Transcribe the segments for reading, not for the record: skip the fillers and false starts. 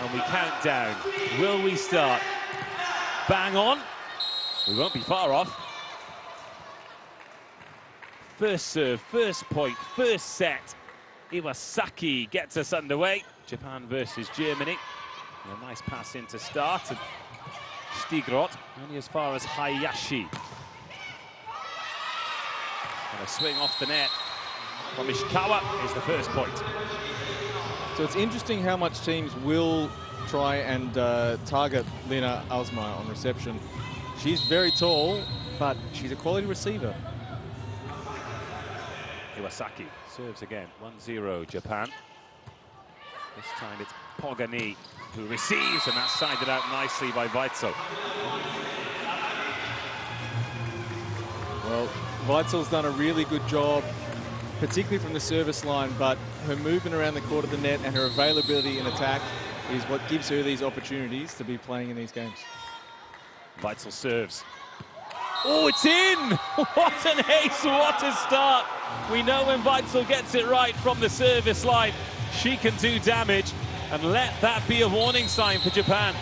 And we count down. Will we start? Bang on. We won't be far off. First serve, first point, first set. Iwasaki gets us underway. Japan versus Germany. And a nice pass in to start. And Stigrot only as far as Hayashi. And a swing off the net from Ishikawa is the first point. So it's interesting how much teams will try and target Lena Alsmeyer on reception. She's very tall, but she's a quality receiver. Iwasaki serves again, 1-0 Japan. This time it's Pogani who receives, and that's sided out nicely by Weitzel. Well, Weitzel's done a really good job, particularly from the service line, but her movement around the court of the net and her availability in attack is what gives her these opportunities to be playing in these games. Weitzel serves. Oh, it's in! What an ace, what a start! We know when Weitzel gets it right from the service line, she can do damage, and let that be a warning sign for Japan.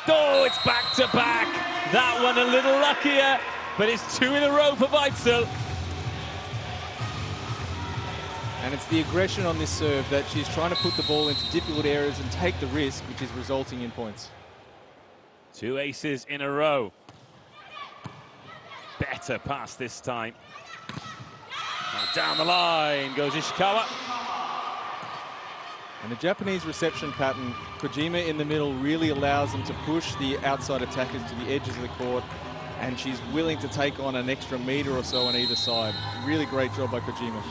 Oh, it's back to back. That one a little luckier, but it's 2 in a row for Weitzel. And it's the aggression on this serve that she's trying to put the ball into difficult areas and take the risk, which is resulting in points. 2 aces in a row. Better pass this time. And down the line goes Ishikawa. And the Japanese reception pattern, Kojima in the middle really allows them to push the outside attackers to the edges of the court, and she's willing to take on an extra meter or so on either side. Really great job by Kojima.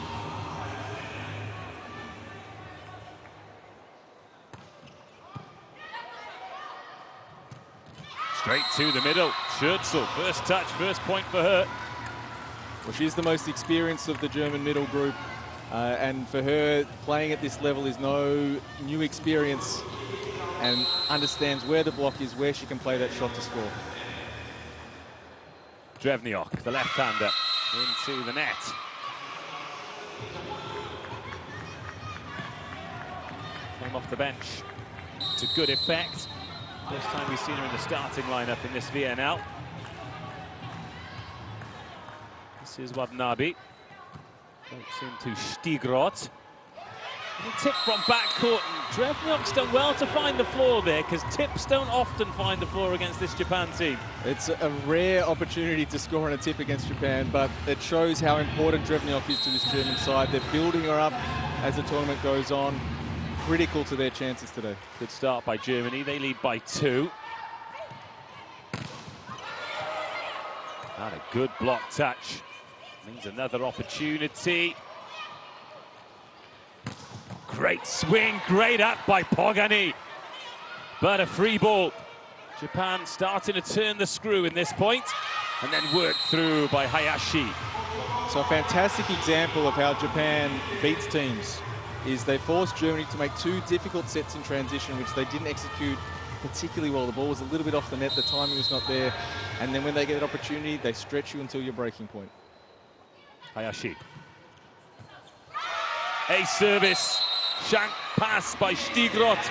Straight to the middle. Scherzel, first touch, first point for her. Well, she's the most experienced of the German middle group. And for her, playing at this level is no new experience, and understands where the block is, where she can play that shot to score. Drevniok, the left-hander, into the net. Came off the bench to good effect. First time we've seen her in the starting lineup in this VNL. This is Watanabe. Floats into Stigrot. A tip from backcourt, and Drevniok's done well to find the floor there, because tips don't often find the floor against this Japan team. It's a rare opportunity to score on a tip against Japan, but it shows how important Drevniok is to this German side. They're building her up as the tournament goes on. Critical to their chances today. Good start by Germany. They lead by 2. And a good block touch. Means another opportunity. Great swing, great up by Pogani. But a free ball. Japan starting to turn the screw in this point, and then worked through by Hayashi. So a fantastic example of how Japan beats teams is they forced Germany to make 2 difficult sets in transition, which they didn't execute particularly well. The ball was a little bit off the net, the timing was not there, and then when they get an opportunity, they stretch you until your breaking point. Hayashi. A service. Shank pass by Stigrot.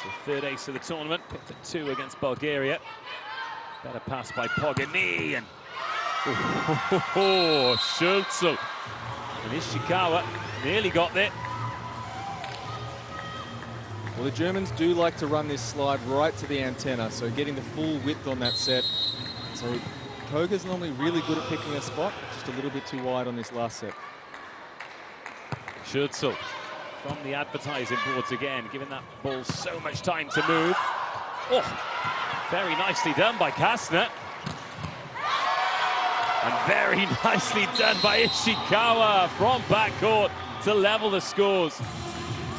So 3rd ace of the tournament, picked at 2 against Bulgaria. Better pass by Pogani, and Scherzel. And Ishikawa nearly got there. Well, the Germans do like to run this slide right to the antenna, so getting the full width on that set. So Koga's normally really good at picking a spot, just a little bit too wide on this last set. Scherzel from the advertising boards again, giving that ball so much time to move. Oh, very nicely done by Kastner. And very nicely done by Ishikawa from backcourt to level the scores.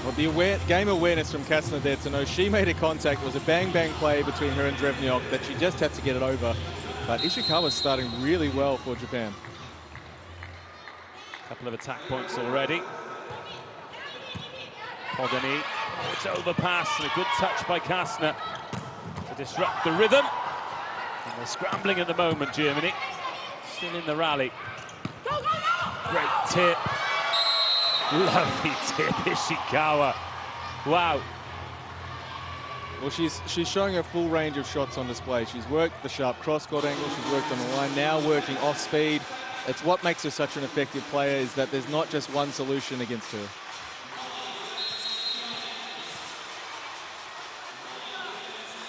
Well, the game awareness from Kastner there to know she made a contact. It was a bang-bang play between her and Drevniok that she just had to get it over. But Ishikawa's starting really well for Japan. Couple of attack points already. Pogani Oh, it's overpass and a good touch by Kastner to disrupt the rhythm. And they're scrambling at the moment, Germany. Still in the rally. Great tip. Lovely tip, Ishikawa. Wow. Well, she's showing a full range of shots on display. She's worked the sharp cross-court angle, she's worked on the line, now working off-speed. It's what makes her such an effective player, is that there's not just one solution against her.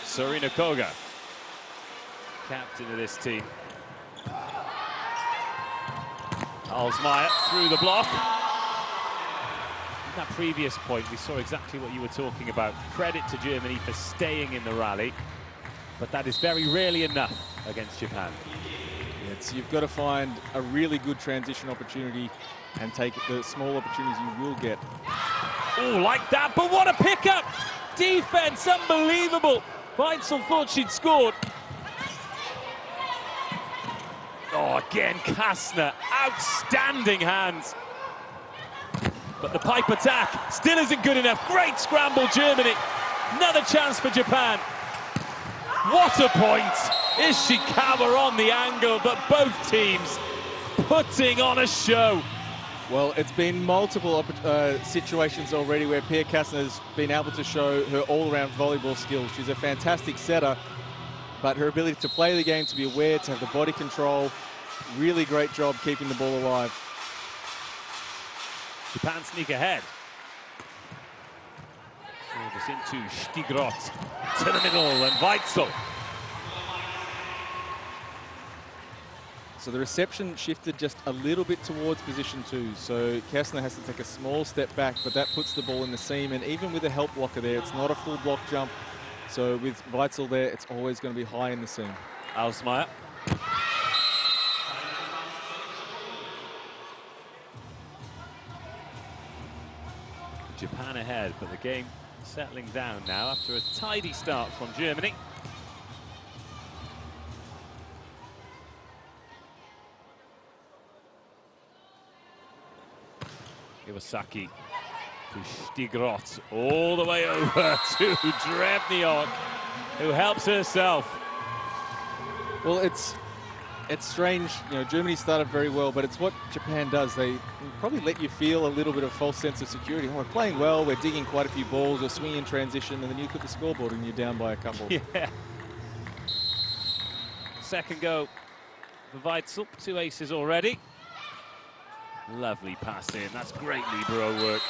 Sarina Koga, captain of this team. Alsmeyer through the block. In that previous point, we saw exactly what you were talking about. Credit to Germany for staying in the rally, but that is very rarely enough against Japan. You've got to find a really good transition opportunity and take the small opportunities you will get. Oh, like that, but what a pickup! Defense, unbelievable. Weitzel thought she'd scored. Oh, again, Kastner, outstanding hands. But the pipe attack still isn't good enough. Great scramble, Germany. Another chance for Japan. What a point. Ishikawa on the angle, but both teams putting on a show. Well, it's been multiple situations already where Pia Kastner's been able to show her all-around volleyball skills. She's a fantastic setter, but her ability to play the game, to be aware, to have the body control, really great job keeping the ball alive. Japan sneak ahead. This into Stigrot to the middle, and Weitzel. So the reception shifted just a little bit towards position 2. So Kastner has to take a small step back, but that puts the ball in the seam. And even with a help blocker there, it's not a full block jump. So with Weitzel there, it's always going to be high in the seam. Alsmeyer. Japan ahead, but the game settling down now after a tidy start from Germany. Iwasaki to Stigrot, all the way over to Drevniok, who helps herself. Well, it's strange, you know, Germany started very well, but it's what Japan does. They probably let you feel a little bit of false sense of security. Oh, we're playing well, we're digging quite a few balls, we're swinging in transition, and then you look at the scoreboard and you're down by a couple. Yeah. Second go for Weitzel, 2 aces already. Lovely pass in, that's great libero work.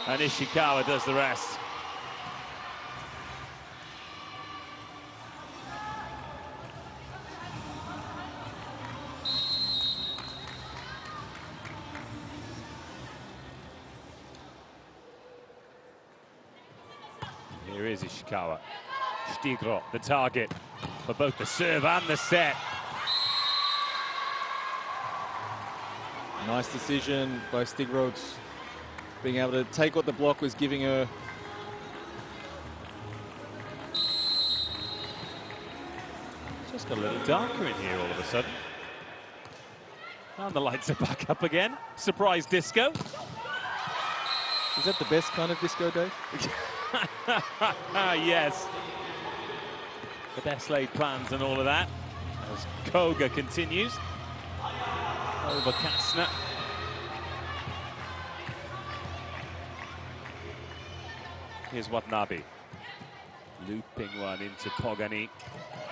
And Ishikawa does the rest. Here is Ishikawa. Stigrot, the target for both the serve and the set. Nice decision by Stigrot, being able to take what the block was giving her. It's just got a little darker in here all of a sudden. And the lights are back up again. Surprise disco. Is that the best kind of disco, Dave? Yes. The best laid plans and all of that. As Koga continues. Over Kastner. Here's Watanabe. Looping one into Pogani.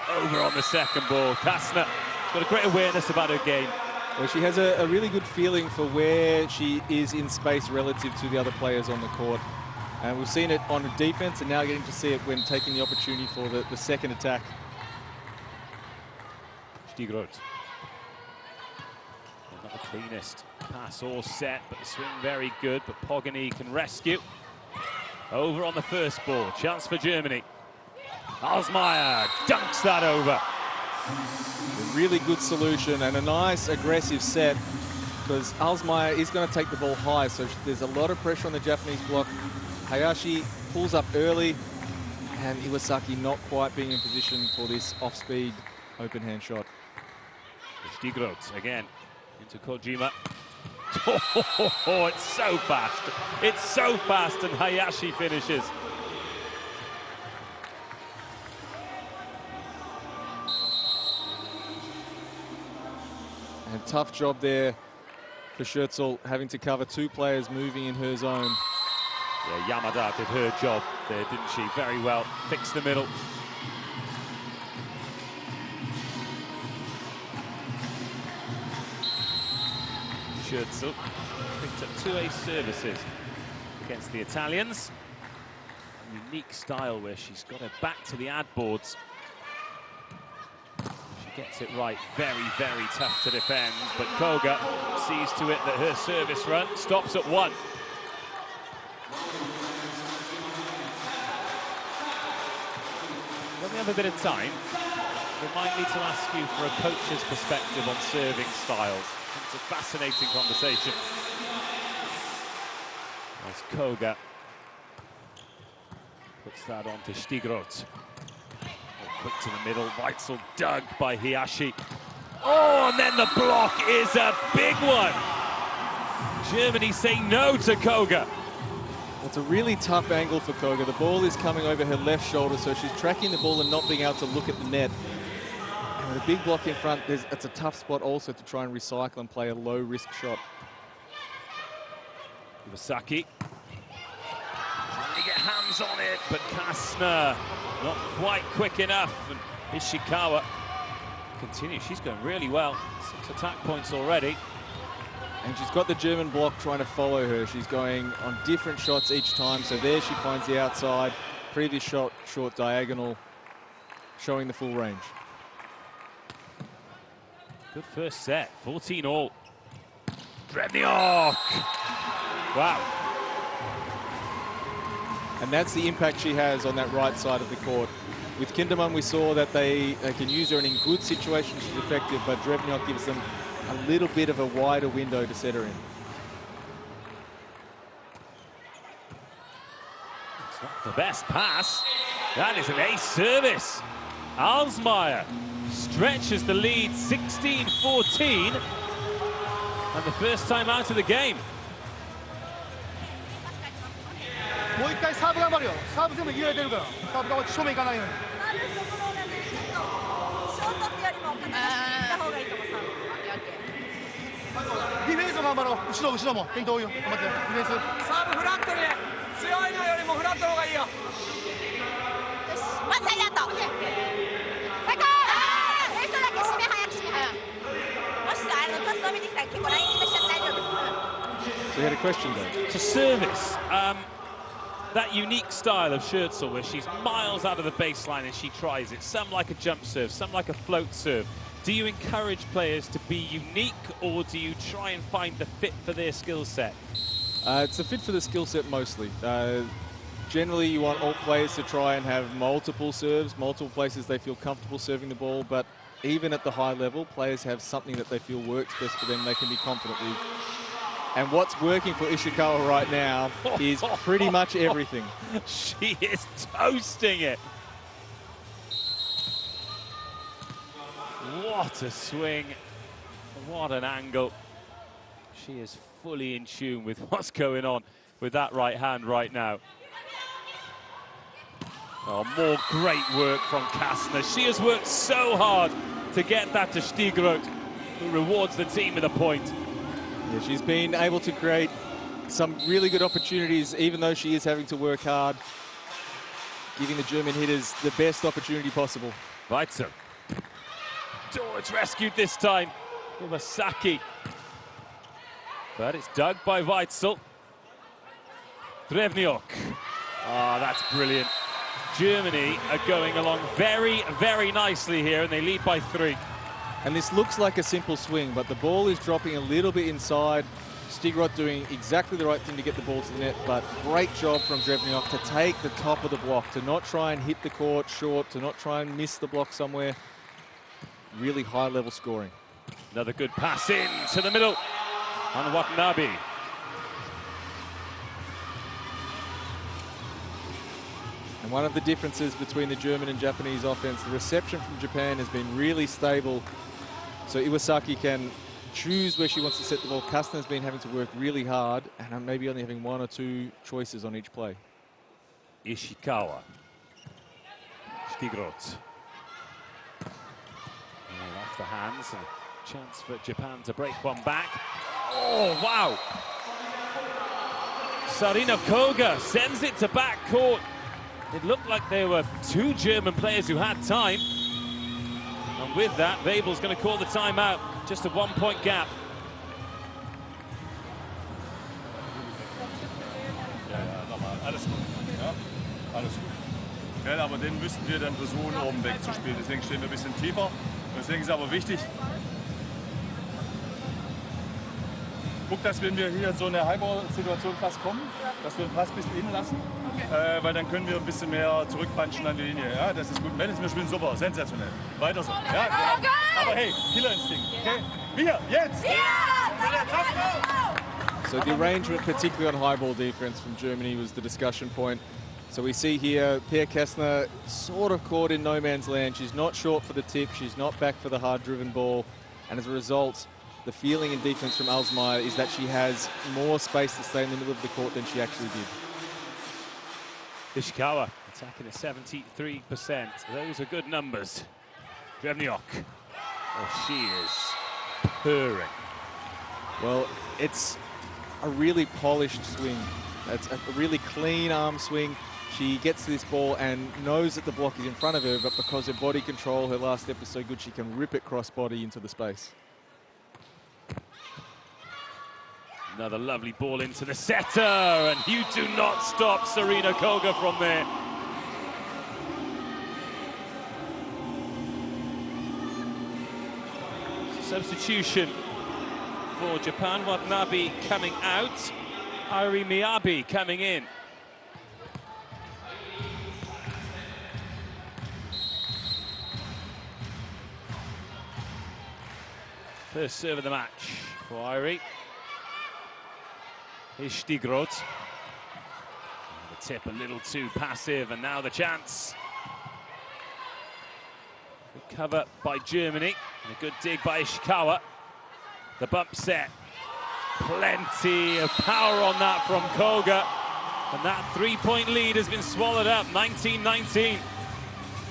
Over on the second ball. Kastner got a great awareness about her game. Well, she has a really good feeling for where she is in space relative to the other players on the court. And we've seen it on defense and now getting to see it when taking the opportunity for the second attack. Stigrot. Not the cleanest pass or set, but the swing very good. But Pogani can rescue. Over on the first ball. Chance for Germany. Alsmeyer dunks that over. A really good solution and a nice aggressive set, because Alsmeyer is going to take the ball high, so there's a lot of pressure on the Japanese block. Hayashi pulls up early, and Iwasaki not quite being in position for this off-speed open hand shot. Stigrot again into Kojima. Oh, it's so fast. It's so fast, and Hayashi finishes. tough job there for Schertzel, having to cover two players moving in her zone. Yeah, Yamada did her job there, didn't she? Very well. Fixed the middle. Schertzel picked up 2 ace services against the Italians. A unique style where she's got her back to the ad boards. She gets it right. Very, very tough to defend. But Koga sees to it that her service run stops at 1. When we have a bit of time, we might need to ask you for a coach's perspective on serving styles. It's a fascinating conversation. As Koga puts that on to Stigroth. Quick to the middle, Weitzel dug by Hiyashi. Oh, and then the block is a big one. Germany saying no to Koga. It's a really tough angle for Koga. The ball is coming over her left shoulder, so she's tracking the ball and not being able to look at the net. And with a big block in front, it's a tough spot also to try and recycle and play a low-risk shot. Iwasaki. Trying to get hands on it, but Kastner not quite quick enough. And Ishikawa continues. She's going really well. 6 attack points already. And she's got the German block trying to follow her. She's going on different shots each time. So there she finds the outside. Previous shot, short diagonal, showing the full range. Good first set, 14 all. Drevniok! Wow. And that's the impact she has on that right side of the court. With Kinderman, we saw that they can use her, and in good situations she's effective, but Drevniok gives them a little bit of a wider window to set her in. It's not the best pass. That is an ace service. Alsmeyer stretches the lead 16-14. And the first time out of the game. もう一回サーブ頑張るよ。サーブ全部入れてるから。サーブが正面行かないように。ディフェンスを頑張ろう。後ろも。点遠いよ。頑張って。ディフェンス。サーブフラットに。強いのよりもフラットの方がいいよ。よし。まずありがとう。最高。レフトだけ締め早く締め早く。もしトス伸びてきたら結構ライン決めしちゃって大丈夫。So you had a question though. To service, that unique style of Schertzel where she's miles out of the baseline and she tries it, some like a jump serve, some like a float serve. Do you encourage players to be unique, or do you try and find the fit for their skill set? It's a fit for the skill set mostly. Generally, you want all players to try and have multiple serves, multiple places they feel comfortable serving the ball, but even at the high level, players have something that they feel works best for them, they can be confident with. And what's working for Ishikawa right now is pretty much everything. She is toasting it. What a swing. What an angle. She is fully in tune with what's going on with that right hand right now. Oh, more great work from Kastner. She has worked so hard to get that to Stigroth, who rewards the team with a point. Yeah, she's been able to create some really good opportunities, even though she is having to work hard, giving the German hitters the best opportunity possible. Weitzel. Oh, it's rescued this time. Iwasaki. But it's dug by Weitzel. Drevniok. Ah, that's brilliant. Germany are going along very, very nicely here, and they lead by 3. And this looks like a simple swing, but the ball is dropping a little bit inside. Stigroth doing exactly the right thing to get the ball to the net, but great job from Drevniok to take the top of the block, to not try and hit the court short, to not try and miss the block somewhere. Really high-level scoring. Another good pass in to the middle on Watanabe. And one of the differences between the German and Japanese offense, the reception from Japan has been really stable. So Iwasaki can choose where she wants to set the ball. Kastner's been having to work really hard and maybe only having 1 or 2 choices on each play. Ishikawa. Stigroth. Off the hands. Chance for Japan to break one back. Oh, wow. Sarina Koga sends it to back court. It looked like there were two German players who had time. And with that, Webel's going to call the timeout. Just a 1 point gap. Alles gut. Ja, alles gut. Ja, aber den müssten wir dann versuchen, oben wegzuspielen. Deswegen stehen wir ein bisschen tiefer. Deswegen ist aber wichtig, guck, dass wenn wir hier so eine Highball-Situation fast kommen, dass wir den Pass ein bisschen innen lassen, weil dann können wir ein bisschen mehr zurückpunchen an die Linie. Ja, das ist gut. Mädels, wir spielen super, sensationell. Weiter so. Ja, aber hey, Killerinstinkt. Okay? Wir, jetzt! So the arrangement, particularly on high ball defense from Germany, was the discussion point. So we see here, Pia Kessner sort of caught in no man's land. She's not short for the tip, she's not back for the hard-driven ball. And as a result, the feeling in defense from Alsmeyer is that she has more space to stay in the middle of the court than she actually did. Ishikawa attacking at 73%. Those are good numbers. Drevniok. Oh, she is purring. Well, it's a really polished swing. It's a really clean arm swing. She gets to this ball and knows that the block is in front of her, but because her body control, her last step is so good, she can rip it cross-body into the space. Another lovely ball into the setter, and you do not stop Sarina Koga from there. Substitution for Japan. Watanabe coming out. Ari Miyabi coming in. First serve of the match for Irie. Here's Stigroth. The tip a little too passive, and now the chance. Good cover by Germany, and a good dig by Ishikawa. The bump set. Plenty of power on that from Koga. And that three-point lead has been swallowed up, 19-19.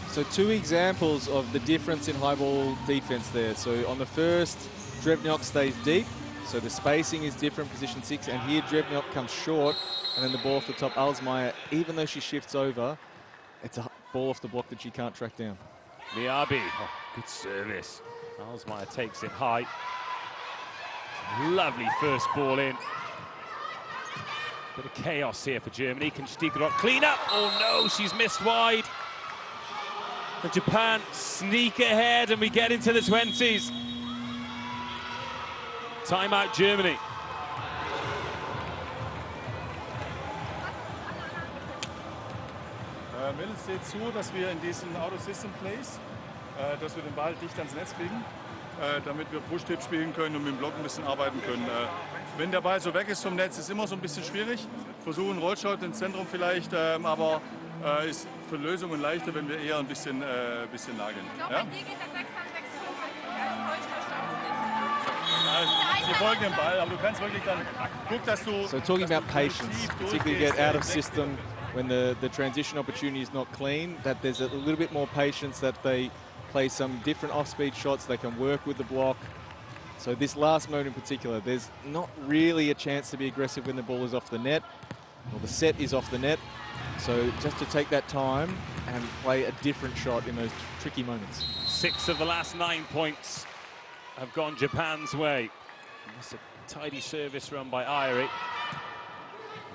So two examples of the difference in high ball defense there. So on the first, Drevniok stays deep. So the spacing is different, position 6. And here Drevniok comes short. And then the ball off the top, Alsmeyer, even though she shifts over, it's a ball off the block that she can't track down. Miyabi, oh, good service. Alsmeyer takes it high. Lovely first ball in. Bit of chaos here for Germany. Can Stigroth clean up? Oh no, she's missed wide. And Japan sneak ahead and we get into the 20s. Timeout Germany. Mädels, seht zu, dass wir in diesen Auto-System-Plays, dass wir den Ball dicht ans Netz kriegen, damit wir Push-Tip spielen können und mit dem Block ein bisschen arbeiten können. Wenn der Ball so weg ist vom Netz, ist immer so ein bisschen schwierig. Versuchen Rollshot ins Zentrum vielleicht, aber ist für Lösungen leichter, wenn wir eher ein bisschen nageln. Ich glaube, bei dir geht der 6 an 6 Sie folgen dem Ball, aber du kannst wirklich dann gucken, dass du... So talking about patience, particularly get out of system when the transition opportunity is not clean, that there's a little bit more patience, that they play some different off-speed shots, they can work with the block. So this last moment in particular, there's not really a chance to be aggressive when the ball is off the net, or the set is off the net. So just to take that time and play a different shot in those tricky moments. 6 of the last 9 points have gone Japan's way. That's a tidy service run by Irie.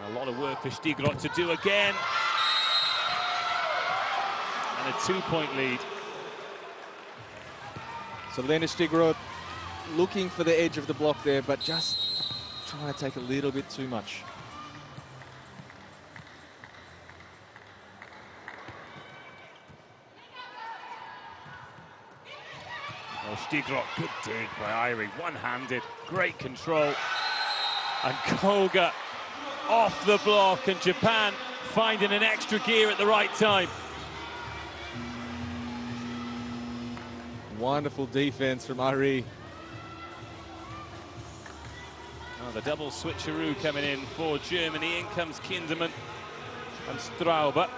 A lot of work for Stigroth to do again. And a 2-point lead. So Lena Stigroth looking for the edge of the block there, but just trying to take a little bit too much. Oh, Stigroth, good dig by Irie, one-handed, great control. And Koga off the block, and Japan finding an extra gear at the right time. Wonderful defense from Irie. Oh, the double switcheroo coming in for Germany. In comes Kinderman and Straube.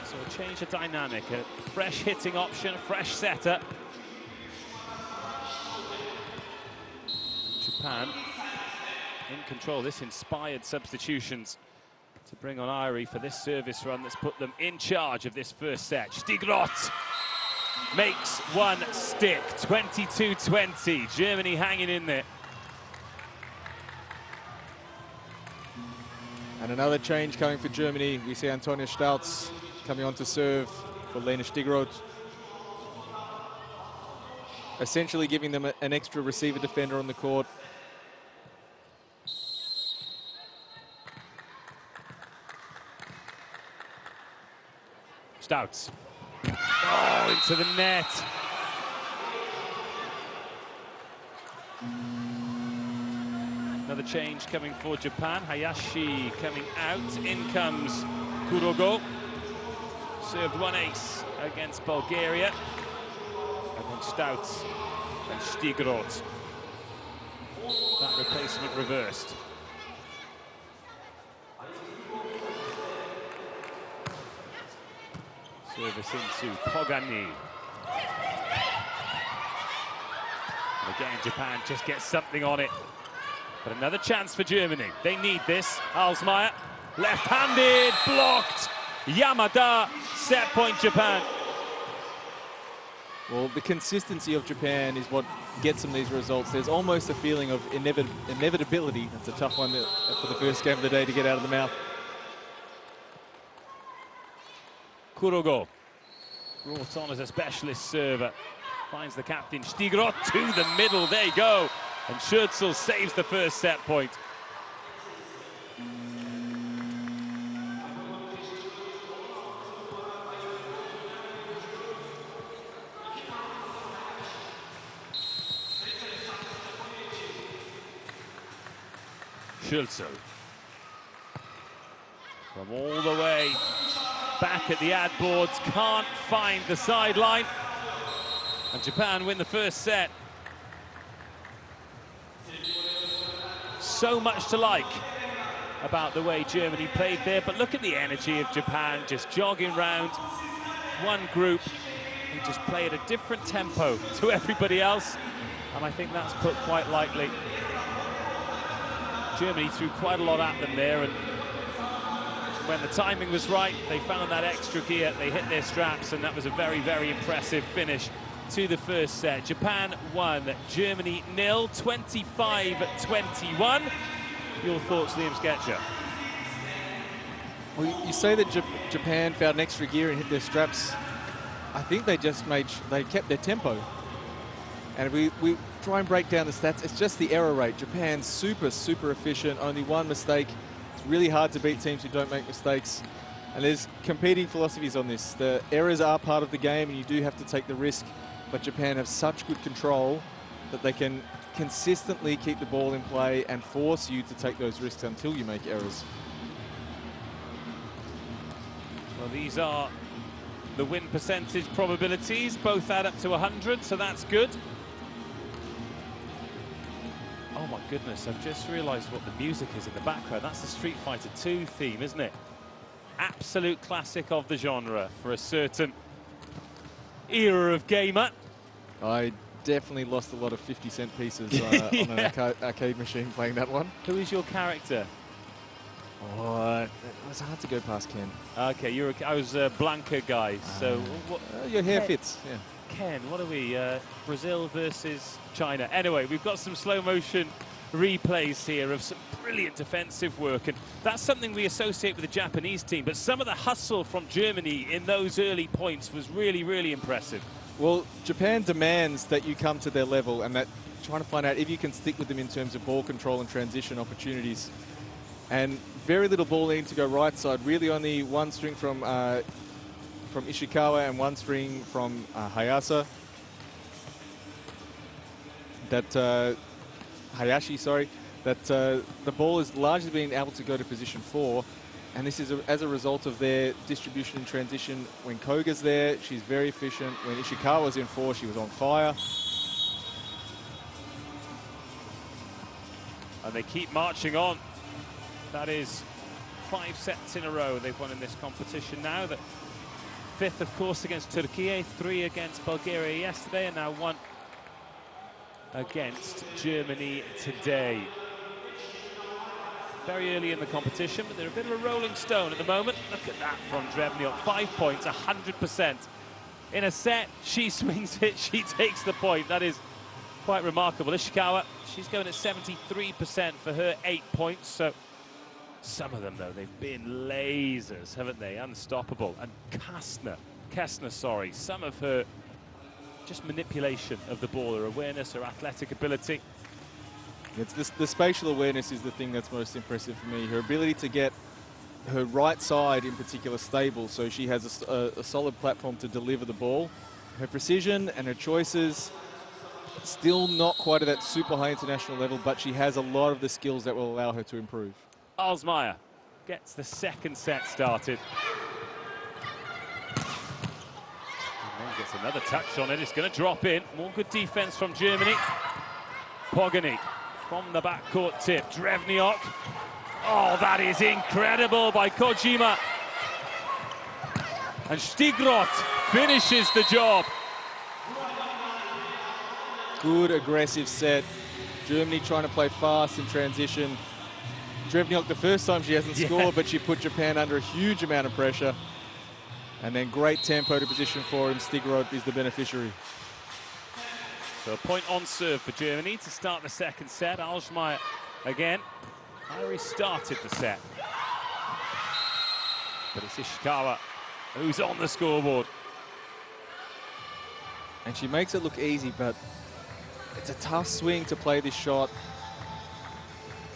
So a change of dynamic, a fresh hitting option, fresh setter. Japan in control. This inspired substitutions to bring on Irie for this service run that's put them in charge of this first set. Stigrot makes one stick, 22-20. Germany hanging in there. And another change coming for Germany. We see Antonia Stautz coming on to serve for Lena Stigrot. Essentially giving them an extra receiver defender on the court. Stautz. Oh, into the net. Another change coming for Japan. Hayashi coming out. In comes Kurogo. Served one ace against Bulgaria. And then Stautz and Stigrot. That replacement reversed. Service into Pogani. And again, Japan just gets something on it. But another chance for Germany. They need this. Alsmeyer, left-handed, blocked. Yamada, set point Japan. Well, the consistency of Japan is what gets them these results. There's almost a feeling of inevitability. That's a tough one for the first game of the day to get out of the mouth. Kurogo, brought on as a specialist server, finds the captain Stigrot to the middle. There you go. And Scherzel saves the first set point. Scherzel from all the way back at the ad boards, can't find the sideline. And Japan win the first set. So much to like about the way Germany played there, but look at the energy of Japan, just jogging round one group and just play at a different tempo to everybody else. And I think that's put quite lightly. Germany threw quite a lot at them there, and when the timing was right, they found that extra gear, they hit their straps, and that was a very, very impressive finish to the first set. Japan 1, Germany 0, 25-21. Your thoughts, Liam Sketcher? Well, you say that Japan found an extra gear and hit their straps. I think they just they kept their tempo. And if we try and break down the stats, it's just the error rate. Japan's super, super efficient, only one mistake. It's really hard to beat teams who don't make mistakes. And there's competing philosophies on this. The errors are part of the game, and you do have to take the risk. But Japan have such good control that they can consistently keep the ball in play and force you to take those risks until you make errors. Well, these are the win percentage probabilities. Both add up to 100, so that's good. Oh my goodness, I've just realized what the music is in the background. That's the Street Fighter 2 theme, isn't it? Absolute classic of the genre for a certain era of gamer. I definitely lost a lot of 50-cent pieces on an arcade machine playing that one. Who is your character? Oh, it was hard to go past Ken. Okay, I was a Blanca guy, so... Your hair fits, yeah. Ken, what are we? Brazil versus China. Anyway, we've got some slow motion replays here of some brilliant defensive work, and that's something we associate with the Japanese team, but some of the hustle from Germany in those early points was really, really impressive. Well, Japan demands that you come to their level, and that trying to find out if you can stick with them in terms of ball control and transition opportunities. And very little ball needing to go right side, really only one string from Ishikawa and one string from Hayashi, that the ball is largely being able to go to position 4, and this is as a result of their distribution and transition. When Koga's there, she's very efficient. When Ishikawa's in 4, she was on fire. And they keep marching on. That is 5 sets in a row they've won in this competition now. The 5th, of course, against Türkiye, 3 against Bulgaria yesterday, and now 1 against Germany today. Very early in the competition, but they're a bit of a rolling stone at the moment. Look at that from Drevniuk, 5 points, 100%. In a set, she swings it, she takes the point. That is quite remarkable. Ishikawa, she's going at 73% for her 8 points. So some of them, though, they've been lasers, haven't they? Unstoppable. And Kessner, sorry, some of her just manipulation of the ball, her awareness, her athletic ability. It's the spatial awareness is the thing that's most impressive for me. Her ability to get her right side in particular stable, so she has a solid platform to deliver the ball. Her precision and her choices, still not quite at that super high international level, but she has a lot of the skills that will allow her to improve. Alsmeyer gets the second set started. And then gets another touch on it. It's going to drop in. More good defense from Germany. Pogany from the backcourt tip. Drevniuk. Oh, that is incredible by Kojima. And Stigroth finishes the job. Good aggressive set. Germany trying to play fast in transition. Drevniuk, the first time she hasn't scored, but she put Japan under a huge amount of pressure. And then great tempo to position for him. Stigroth is the beneficiary. So a point on serve for Germany to start the second set. Alsmeyer again. Harry started the set. But it's Ishikawa who's on the scoreboard. And she makes it look easy, but it's a tough swing to play this shot.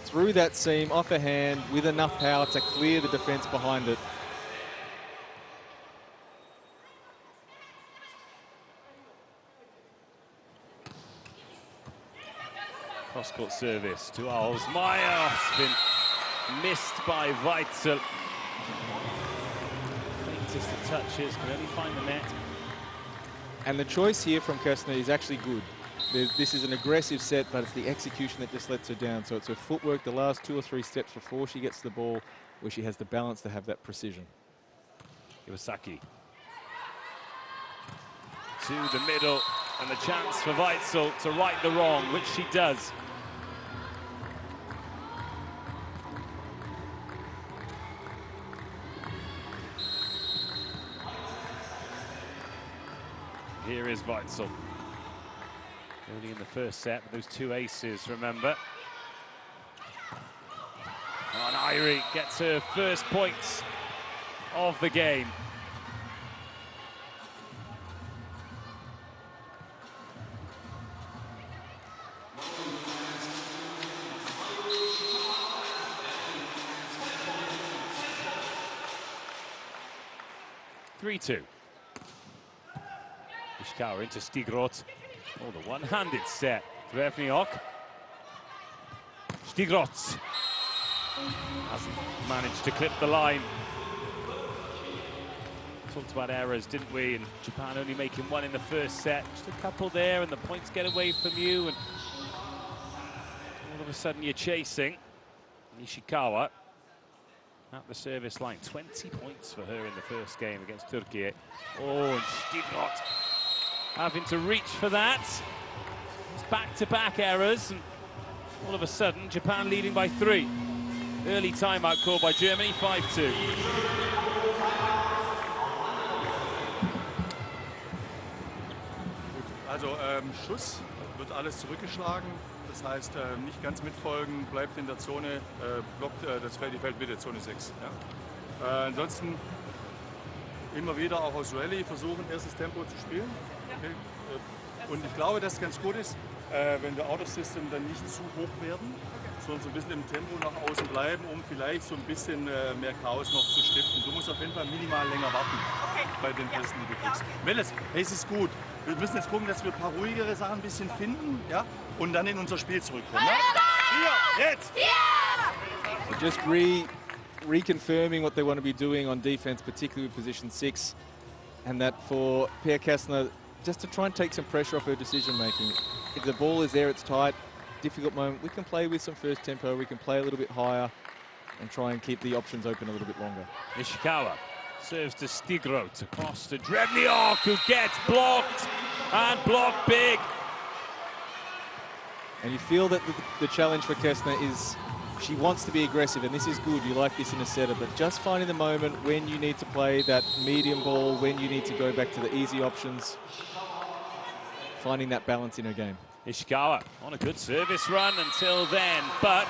Through that seam, off her hand, with enough power to clear the defense behind it. Cross-court service to Alsmeyer. It's been missed by Weitzel. Faintest of touches, can only find the net. And the choice here from Kessner is actually good. This is an aggressive set, but it's the execution that just lets her down. So it's her footwork, the last 2 or 3 steps before she gets the ball, where she has the balance to have that precision. Iwasaki to the middle, and the chance for Weitzel to right the wrong, which she does. Here is Weitzel. Early in the first set with those 2 aces, remember. Oh, and Irie gets her first points of the game. (3-2). Ishikawa into Stigroth. Oh, the one-handed set. Drevniuk. Stigroth hasn't managed to clip the line. Talked about errors, didn't we? And Japan only making 1 in the first set. Just a couple there, and the points get away from you, and all of a sudden you're chasing. Ishikawa at the service line. 20 points for her in the first game against Türkiye. Oh, and Stigroth having to reach for that. It's back-to-back errors, and all of a sudden Japan leading by 3. Early timeout called by Germany, 5-2. Also Schuss wird alles zurückgeschlagen, das heißt nicht ganz mitfolgen, bleibt in der Zone, blockt die Feldmitte, Zone 6. Ja. Ansonsten immer wieder auch aus Rallye versuchen, erstes Tempo zu spielen. Okay. Und ich glaube, dass es ganz gut ist, wenn wir Out of System dann nicht zu hoch werden, sondern so ein bisschen im Tempo nach außen bleiben, um vielleicht so ein bisschen mehr Chaos noch zu stiften. Du musst auf jeden Fall minimal länger warten bei den Testen, die du kriegst. Welles, hey, es ist gut. Wir müssen jetzt gucken, dass wir ein paar ruhigere Sachen ein bisschen finden, ja, und dann in unser Spiel zurückkommen. Ja? Hier, jetzt! So just reconfirming what they want to be doing on defense, particularly with position 6, and that for Per Kessner, just to try and take some pressure off her decision making. If the ball is there, it's tight, difficult moment, we can play with some first tempo, we can play a little bit higher and try and keep the options open a little bit longer. Ishikawa serves to Stigroth, across to Drevniuk, who gets blocked, and blocked big. And you feel that the challenge for Kessner is she wants to be aggressive, and this is good. You like this in a setter, but just finding the moment when you need to play that medium ball, when you need to go back to the easy options, finding that balance in her game. Ishikawa on a good service run until then, but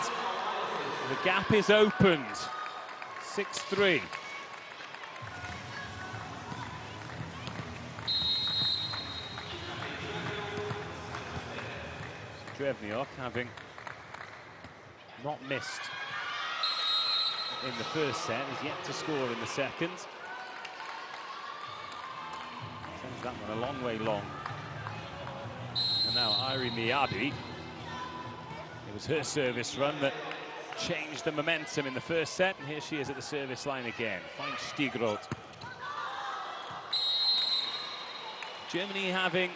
the gap is opened. 6-3. Drevniok having not missed in the first set, is yet to score in the second. Sends that one a long way long. And now Airi Miyabi. It was her service run that changed the momentum in the first set, and here she is at the service line again. Finds Stigroth. Germany having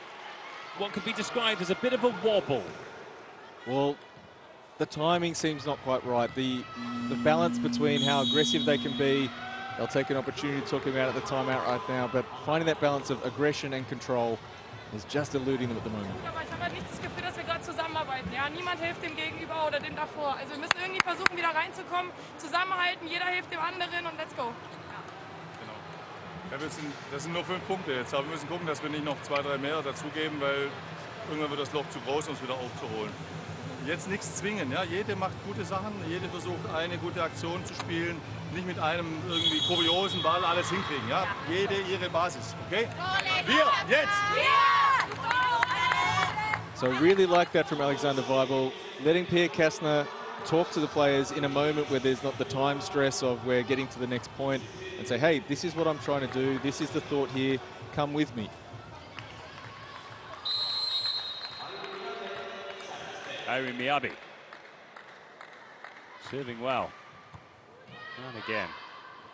what could be described as a bit of a wobble. Well, the timing seems not quite right. The balance between how aggressive they can be, they'll take an opportunity to talk about at the timeout right now, but finding that balance of aggression and control is just eluding them at the moment. Aber ich habe halt nicht das Gefühl, dass wir gerade zusammenarbeiten. Ja, niemand hilft dem Gegenüber oder dem davor. Also wir müssen irgendwie versuchen, wieder reinzukommen, zusammenhalten, jeder hilft dem anderen und let's go. Genau. Ja, das sind nur 5 Punkte jetzt, aber wir müssen gucken, dass wir nicht noch 2, 3 mehr dazugeben, weil irgendwann wird das Loch zu groß, um es wieder aufzuholen. Jetzt nichts zwingen, ja? Jede macht gute Sachen, jede versucht eine gute Aktion zu spielen, nicht mit einem irgendwie kuriosen Ball alles hinkriegen, ja? Jede ihre Basis, okay? Wir, jetzt! So really like that from Alexander Weibel, letting Pia Kastner talk to the players in a moment where there's not the time stress of we're getting to the next point, and say, hey, this is what I'm trying to do, this is the thought here, come with me. Airi Miyabi serving well. And again,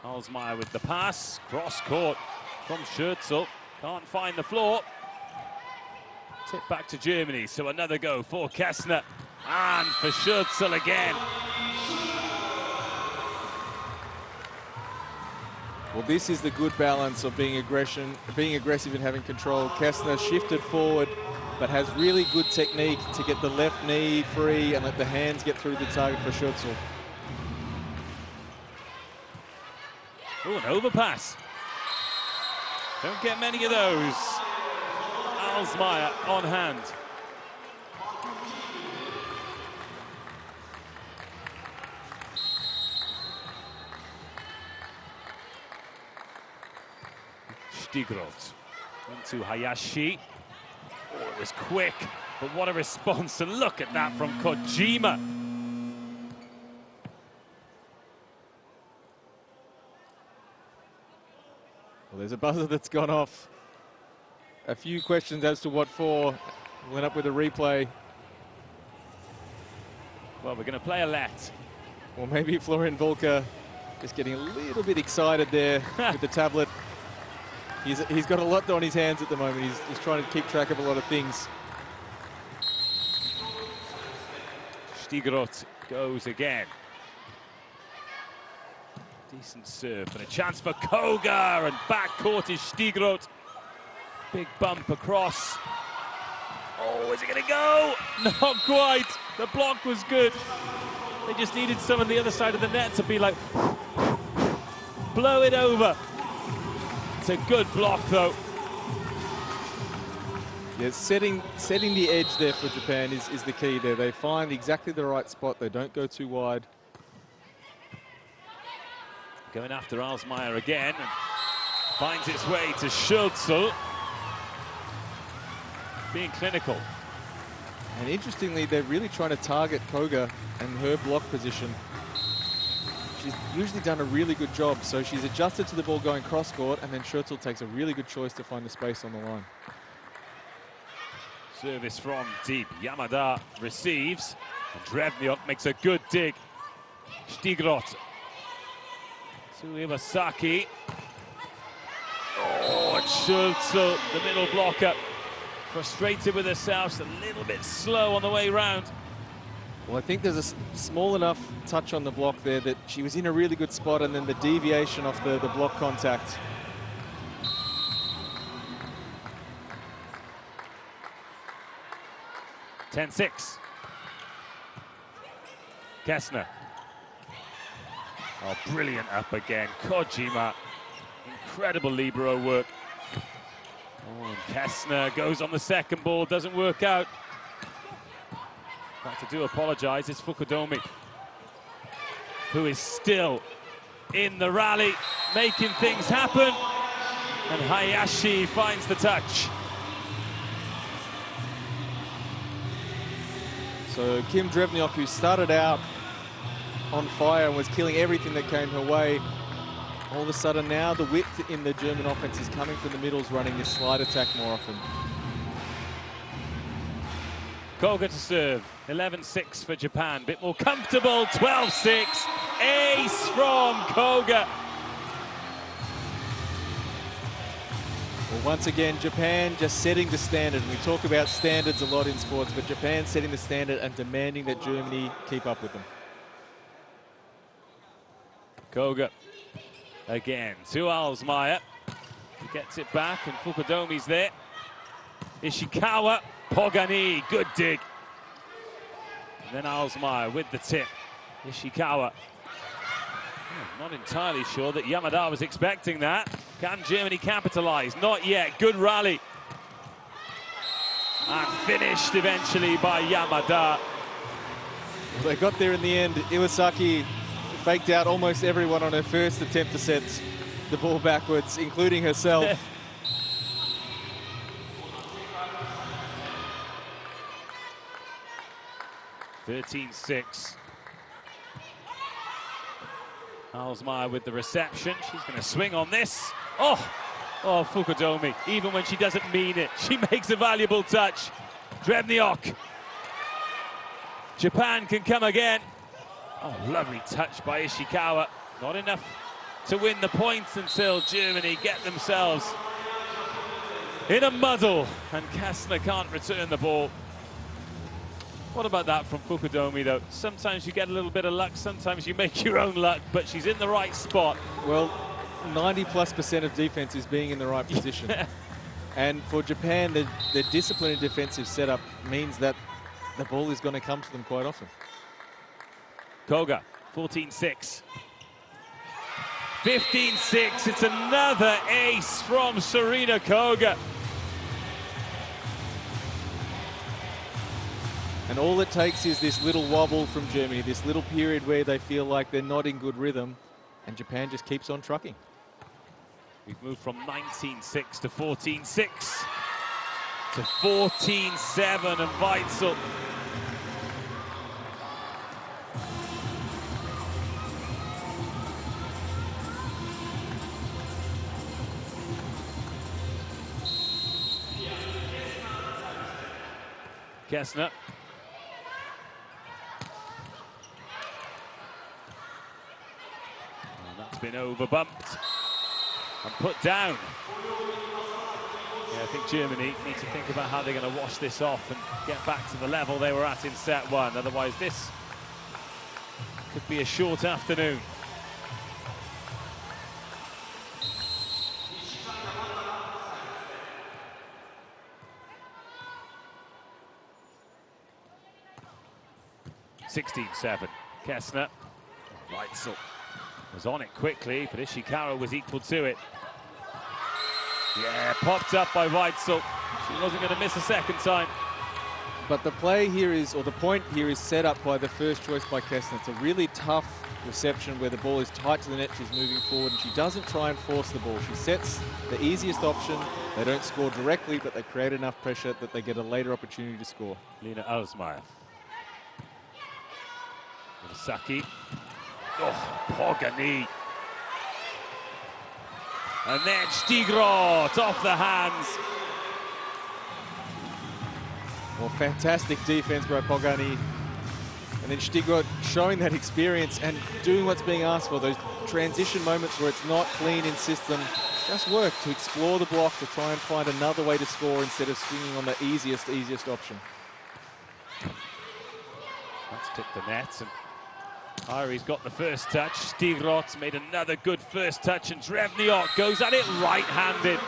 Alsmeyer with the pass. Cross court from Scherzel. Can't find the floor. Tip back to Germany, so another go for Kessner. And for Scherzel again. Well, this is the good balance of being aggressive and having control. Kessner shifted forward, but has really good technique to get the left knee free and let the hands get through the target for Scherzel. Oh, an overpass. Don't get many of those. Alsmeyer on hand. Stigroth into Hayashi. Oh, it was quick, but what a response, and look at that from Kojima. Well, there's a buzzer that's gone off. A few questions as to what for. We'll end up with a replay. Well, we're going to play a let. Or maybe Florian Volker just getting a little bit excited there with the tablet. He's got a lot on his hands at the moment. He's trying to keep track of a lot of things. Stigroth goes again. Decent serve, but a chance for Koga, and back court is Stigroth. Big bump across. Oh, is it going to go? Not quite. The block was good. They just needed someone on the other side of the net to be like, blow it over. It's a good block, though. Yeah, setting the edge there for Japan is the key there. They find exactly the right spot. They don't go too wide. Going after Alsmeyer again, and finds its way to Scherzel. Being clinical. And interestingly, they're really trying to target Koga and her block position. She's usually done a really good job, so she's adjusted to the ball going cross-court, and then Scherzel takes a really good choice to find the space on the line. Service from deep. Yamada receives, and Drevniok makes a good dig. Stigroth to Iwasaki. Oh, and Scherzel, the middle blocker. Frustrated with herself, a little bit slow on the way round. Well, I think there's a small enough touch on the block there that she was in a really good spot, and then the deviation off the block contact. (10-6). Kessner. Oh, brilliant up again. Kojima. Incredible libero work. Oh, and Kessner goes on the second ball, doesn't work out. But to do apologize, it's Fukudomi, who is still in the rally, making things happen. And Hayashi finds the touch. So Kim Drevniok, who started out on fire and was killing everything that came her way, all of a sudden now the width in the German offense is coming from the middles, running this slide attack more often. Koga to serve, 11-6 for Japan. Bit more comfortable, 12-6. Ace from Koga. Well, once again, Japan just setting the standard. We talk about standards a lot in sports, but Japan setting the standard and demanding that Germany keep up with them. Koga again to Alsmeyer. He gets it back and Fukudomi's there. Ishikawa, Pogani, good dig. And then Alsmeyer with the tip. Ishikawa. Not entirely sure that Yamada was expecting that. Can Germany capitalize? Not yet. Good rally. And finished eventually by Yamada. They got there in the end. Iwasaki faked out almost everyone on her first attempt to set the ball backwards, including herself. (13-6). Alsmeyer with the reception. She's going to swing on this. Oh, Fukudomi. Even when she doesn't mean it, she makes a valuable touch. Drevniok. Japan can come again. Oh, lovely touch by Ishikawa. Not enough to win the points until Germany get themselves in a muddle. And Kessner can't return the ball. What about that from Fukudomi, though? Sometimes you get a little bit of luck, sometimes you make your own luck, but she's in the right spot. Well, 90+% of defense is being in the right position. And for Japan, their discipline and defensive setup means that the ball is going to come to them quite often. Koga, 14-6. 15-6, it's another ace from Serena Koga. And all it takes is this little wobble from Germany, this little period where they feel like they're not in good rhythm, and Japan just keeps on trucking. We've moved from 19-6 to 14-6 to 14-7, and Weitzel. Kessner. That's been overbumped and put down. Yeah, I think Germany need to think about how they're going to wash this off and get back to the level they were at in set one. Otherwise, this could be a short afternoon. (16-7). Kessner. Weitzel was on it quickly, but Ishikawa was equal to it. Yeah, popped up by Weitzel. She wasn't going to miss a second time. But the play here is, or the point here is set up by the first choice by Kessner. It's a really tough reception where the ball is tight to the net, she's moving forward, and she doesn't try and force the ball. She sets the easiest option. They don't score directly, but they create enough pressure that they get a later opportunity to score. Lena Alsmeyer. Saki. Oh, Pogani. And then Stigroth off the hands. Well, fantastic defense by Pogani. And then Stigroth showing that experience and doing what's being asked for. Those transition moments where it's not clean in system. Just work to explore the block, to try and find another way to score instead of swinging on the easiest option. Let's tip the net. And Ari's got the first touch. Stigroth made another good first touch, and Drevniok goes at it right-handed.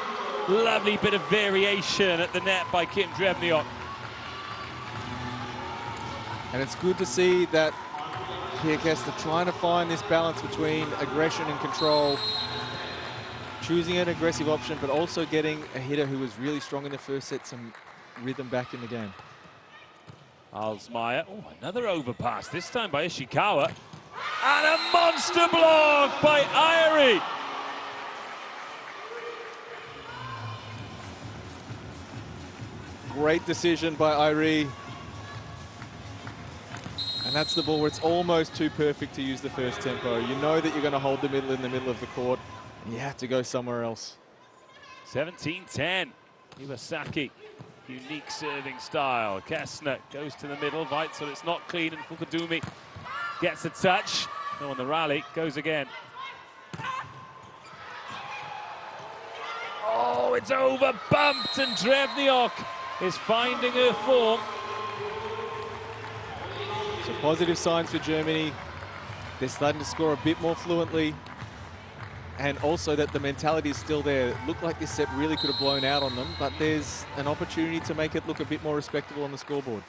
Lovely bit of variation at the net by Kim Drevniok. And it's good to see that Here, Kessler trying to find this balance between aggression and control. Choosing an aggressive option, but also getting a hitter who was really strong in the first set, some rhythm back in the game. Alsmeyer. Oh, another overpass, this time by Ishikawa. And a monster block by Irie. Great decision by Irie. And that's the ball where it's almost too perfect to use the first tempo. You know that you're going to hold the middle in the middle of the court, and you have to go somewhere else. 17-10. Iwasaki, unique serving style. Kessner goes to the middle. Weitzel, it's not clean, and Fukudumi gets a touch. No on the rally, goes again. Oh, it's over bumped, and Drevniok is finding her form. So positive signs for Germany. They're starting to score a bit more fluently. And also that the mentality is still there. It looked like this set really could have blown out on them, but there's an opportunity to make it look a bit more respectable on the scoreboard.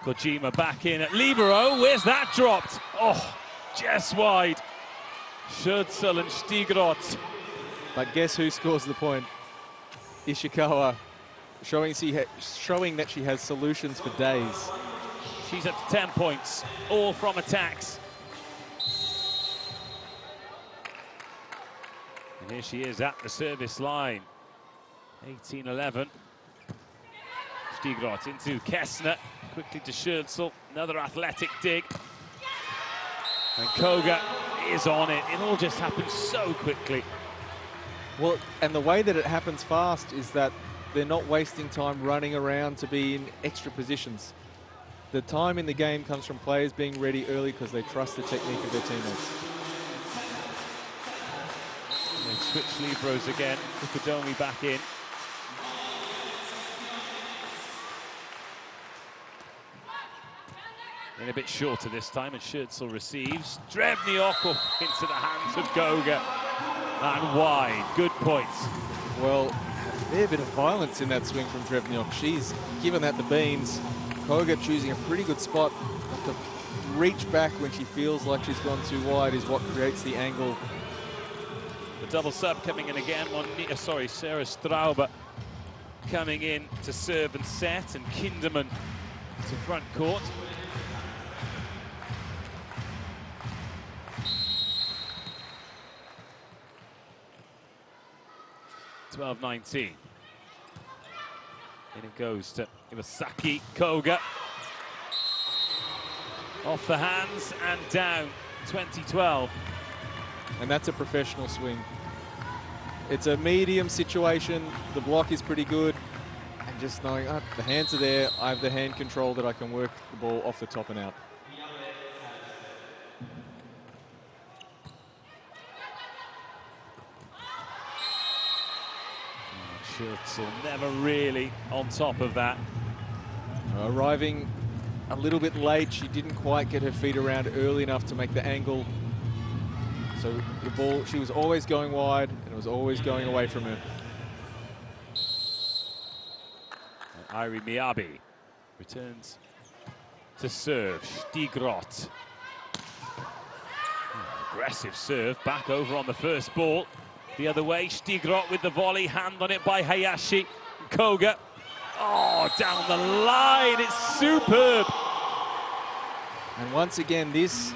Kojima back in at libero. Where's that dropped? Oh, just wide. Schürzel and Stigroth. But guess who scores the point? Ishikawa, showing that she has solutions for days. She's up to 10 points, all from attacks. And here she is at the service line. 18-11. Stigroth into Kessner, quickly to Schürzel, another athletic dig. And Koga is on it. It all just happens so quickly. Well, and the way that it happens fast is that they're not wasting time running around to be in extra positions. The time in the game comes from players being ready early because they trust the technique of their teammates. They switch liberos again. Fukudomi back in. In a bit shorter this time, and Schürzel receives. Drevniok into the hands of Goga. And wide. Good points. Well, a fair bit of violence in that swing from Drevniok. She's given that the beans. Koga choosing a pretty good spot. But the reach back when she feels like she's gone too wide is what creates the angle. The double sub coming in again. Sarah Strauber coming in to serve and set, and Kinderman to front court. (12-19). In it goes to Iwasaki. Koga off the hands and down. 20-12. And that's a professional swing. It's a medium situation. The block is pretty good. And just knowing, oh, the hands are there. I have the hand control that I can work the ball off the top and out. Schürzel never really on top of that. Arriving a little bit late. She didn't quite get her feet around early enough to make the angle. So the ball, she was always going wide, and it was always going away from her. Irie Miyabi returns to serve. Stigroth. Aggressive serve, back over on the first ball. The other way, Stigroth with the volley, hand on it by Hayashi. Koga. Oh, down the line, it's superb. And once again, this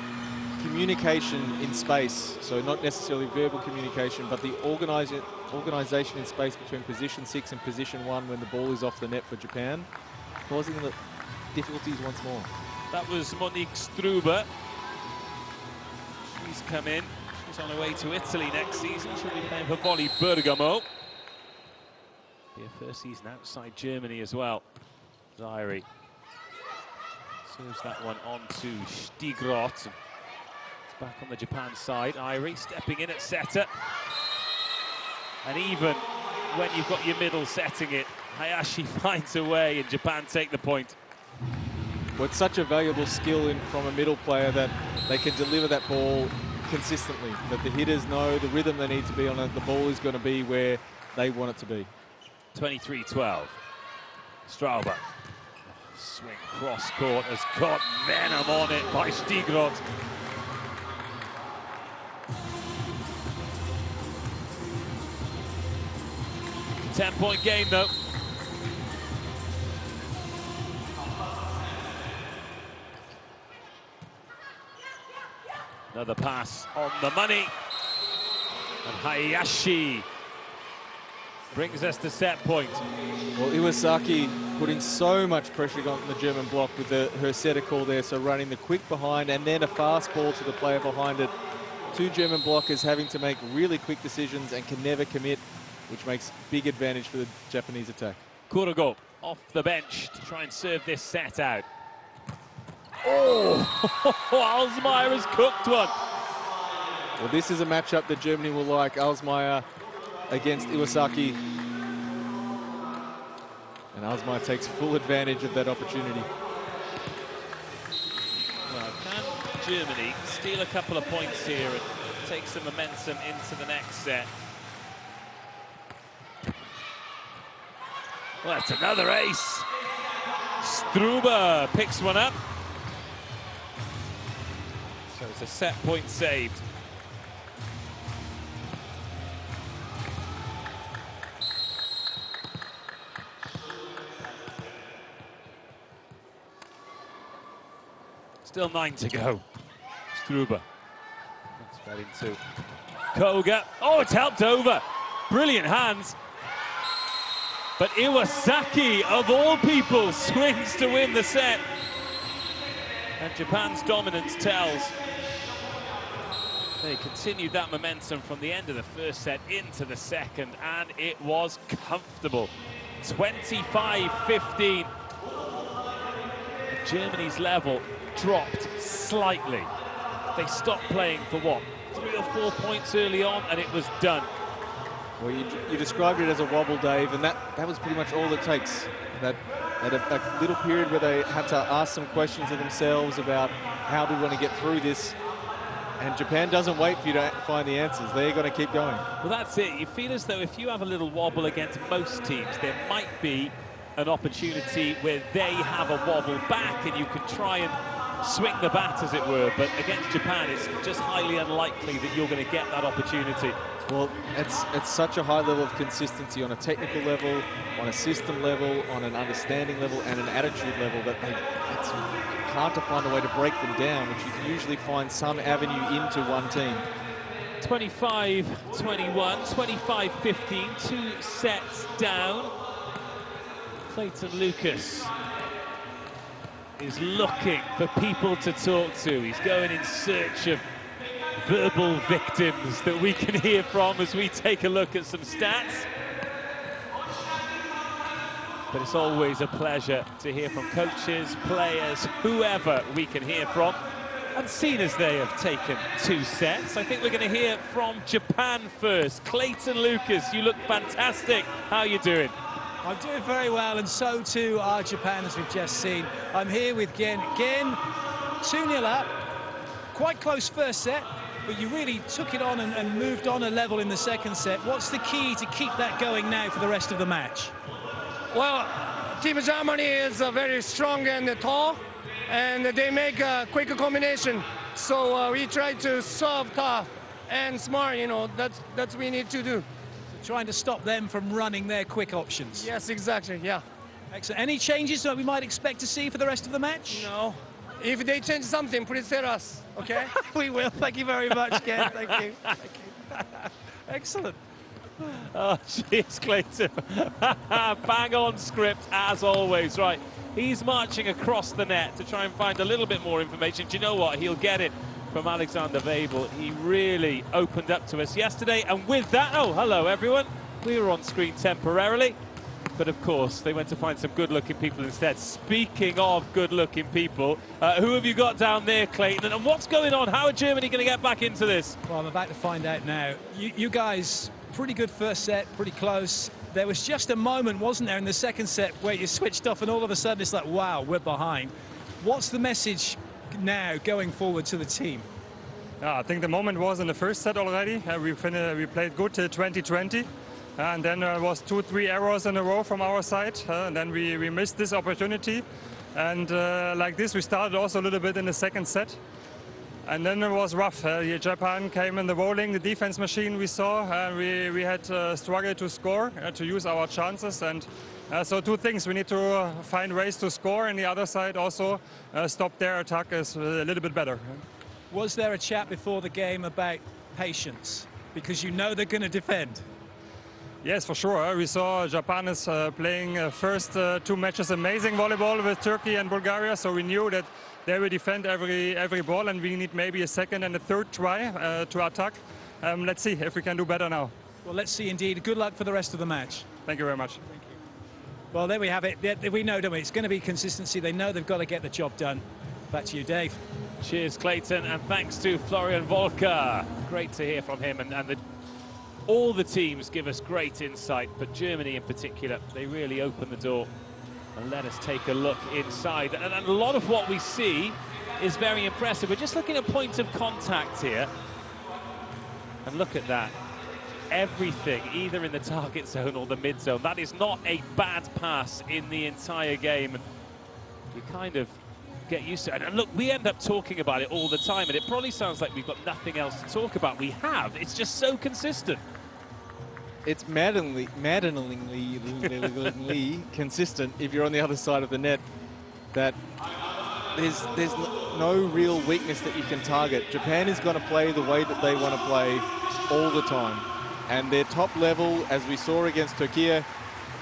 communication in space, so not necessarily verbal communication, but the organisation in space between position 6 and position 1 when the ball is off the net for Japan, causing the difficulties once more. That was Monique Struber. She's come in. She's on her way to Italy next season. She'll be playing for Volley Bergamo. Be her first season outside Germany as well. Irie serves that one on to Stigroth. It's back on the Japan side. Irie stepping in at setter. And even when you've got your middle setting it, Hayashi finds a way and Japan take the point. Well, it's such a valuable skill from a middle player that they can deliver that ball consistently, that the hitters know the rhythm they need to be on it. The ball is going to be where they want it to be. 23-12. Strauber. Swing cross court has got venom on it by Stigrod. Ten-point game though. Another pass on the money. And Hayashi brings us to set point. Well, Iwasaki putting so much pressure on the German block with her setter call there, so running the quick behind and then a fast ball to the player behind it. Two German blockers having to make really quick decisions and can never commit, which makes big advantage for the Japanese attack. Kurogo off the bench to try and serve this set out. Oh, Alsmeyer has cooked one. Well, this is a matchup that Germany will like. Alsmeyer against Iwasaki. And Alsmeyer takes full advantage of that opportunity. Well, can Germany steal a couple of points here and take some momentum into the next set? Well, that's another ace. Struber picks one up. So it's a set point saved. Still 9 to go. Struber. That's fed into Koga. Oh, it's helped over. Brilliant hands. But Iwasaki, of all people, swings to win the set. And Japan's dominance tells. They continued that momentum from the end of the first set into the second, and it was comfortable. 25-15. Germany's level dropped slightly. They stopped playing for what, 3 or 4 points early on, and it was done. Well, you described it as a wobble, Dave, and that was pretty much all it takes. That little period where they had to ask some questions of themselves about how do we want to get through this. And Japan doesn't wait for you to find the answers. They're going to keep going. Well, that's it. You feel as though if you have a little wobble against most teams, there might be an opportunity where they have a wobble back and you can try and swing the bat, as it were. But against Japan, it's just highly unlikely that you're going to get that opportunity. Well, it's such a high level of consistency on a technical level, on a system level, on an understanding level, and an attitude level that it's hard to find a way to break them down, which you can usually find some avenue into one team. 25-21, 25-15, 2 sets down. Clayton Lucas is looking for people to talk to. He's going in search of verbal victims that we can hear from as we take a look at some stats. But it's always a pleasure to hear from coaches, players, whoever we can hear from. And seeing as they have taken 2 sets, I think we're going to hear from Japan first. Clayton Lucas, you look fantastic. How are you doing? I'm doing very well, and so too are Japan, as we've just seen. I'm here with Gen. Gen, 2-0 up. Quite close first set, but you really took it on and moved on a level in the second set. What's the key to keep that going now for the rest of the match? Well, Team Germany is very strong and tall, and they make a quick combination. So we try to serve tough and smart, you know, that's what we need to do. So trying to stop them from running their quick options. Yes, exactly, yeah. Excellent. Any changes that we might expect to see for the rest of the match? No. If they change something, please tell us, okay? We will. Thank you very much, Ken. Thank you. Thank you. Excellent. Oh, cheers, Clayton. Bang on script, as always. Right, he's marching across the net to try and find a little bit more information. Do you know what? He'll get it from Alexander Webel. He really opened up to us yesterday. And with that, oh, hello, everyone. We were on screen temporarily. But, of course, they went to find some good-looking people instead. Speaking of good-looking people, who have you got down there, Clayton? And what's going on? How are Germany going to get back into this? Well, I'm about to find out now. You guys... Pretty good first set, pretty close. There was just a moment, wasn't there, in the second set where you switched off and all of a sudden it's like, wow, we're behind. What's the message now going forward to the team? I think the moment was in the first set already. We played good till 20-20. And then there was 2-3 errors in a row from our side. And then we missed this opportunity. And like this, we started also a little bit in the second set. And then it was rough. Japan came in the rolling, the defense machine we saw. We had struggled to score, to use our chances. And so two things, we need to find ways to score, and the other side also stop their attack is a little bit better. Was there a chat before the game about patience? Because you know they're going to defend. Yes, for sure. We saw Japan is playing first two matches amazing volleyball with Turkey and Bulgaria, so we knew that they will defend every ball, and we need maybe a second and a third try to attack. Let's see if we can do better now. Well, let's see indeed. Good luck for the rest of the match. Thank you very much. Thank you. Well, there we have it. We know, don't we? It's going to be consistency. They know they've got to get the job done. Back to you, Dave. Cheers, Clayton, and thanks to Florian Volker. Great to hear from him, and all the teams give us great insight, but Germany in particular, they really open the door and let us take a look inside. And a lot of what we see is very impressive. We're just looking at point of contact here. And look at that. Everything, either in the target zone or the mid zone. That is not a bad pass in the entire game. And we kind of get used to it. And look, we end up talking about it all the time, and it probably sounds like we've got nothing else to talk about. We have. It's just so consistent. It's maddeningly consistent if you're on the other side of the net, that there's no real weakness that you can target. Japan is going to play the way that they want to play all the time. And their top level, as we saw against Türkiye,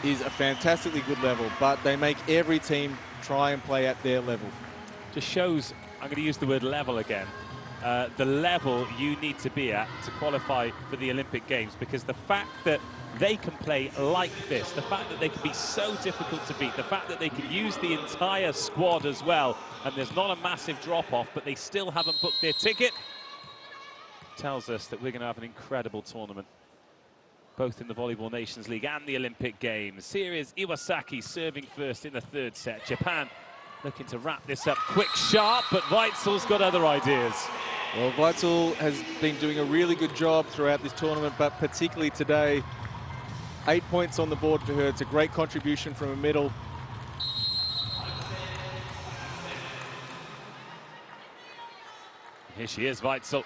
is a fantastically good level, but they make every team try and play at their level. Just shows, I'm going to use the word level again, the level you need to be at to qualify for the Olympic Games, because the fact that they can play like this, the fact that they can be so difficult to beat, the fact that they can use the entire squad as well, and there's not a massive drop-off, but they still haven't booked their ticket, tells us that we're going to have an incredible tournament, both in the Volleyball Nations League and the Olympic Games. Here is Iwasaki serving first in the third set. Japan looking to wrap this up quick, sharp, but Weitzel's got other ideas. Well, Weitzel has been doing a really good job throughout this tournament, but particularly today, 8 points on the board for her. It's a great contribution from a middle. Here she is, Weitzel.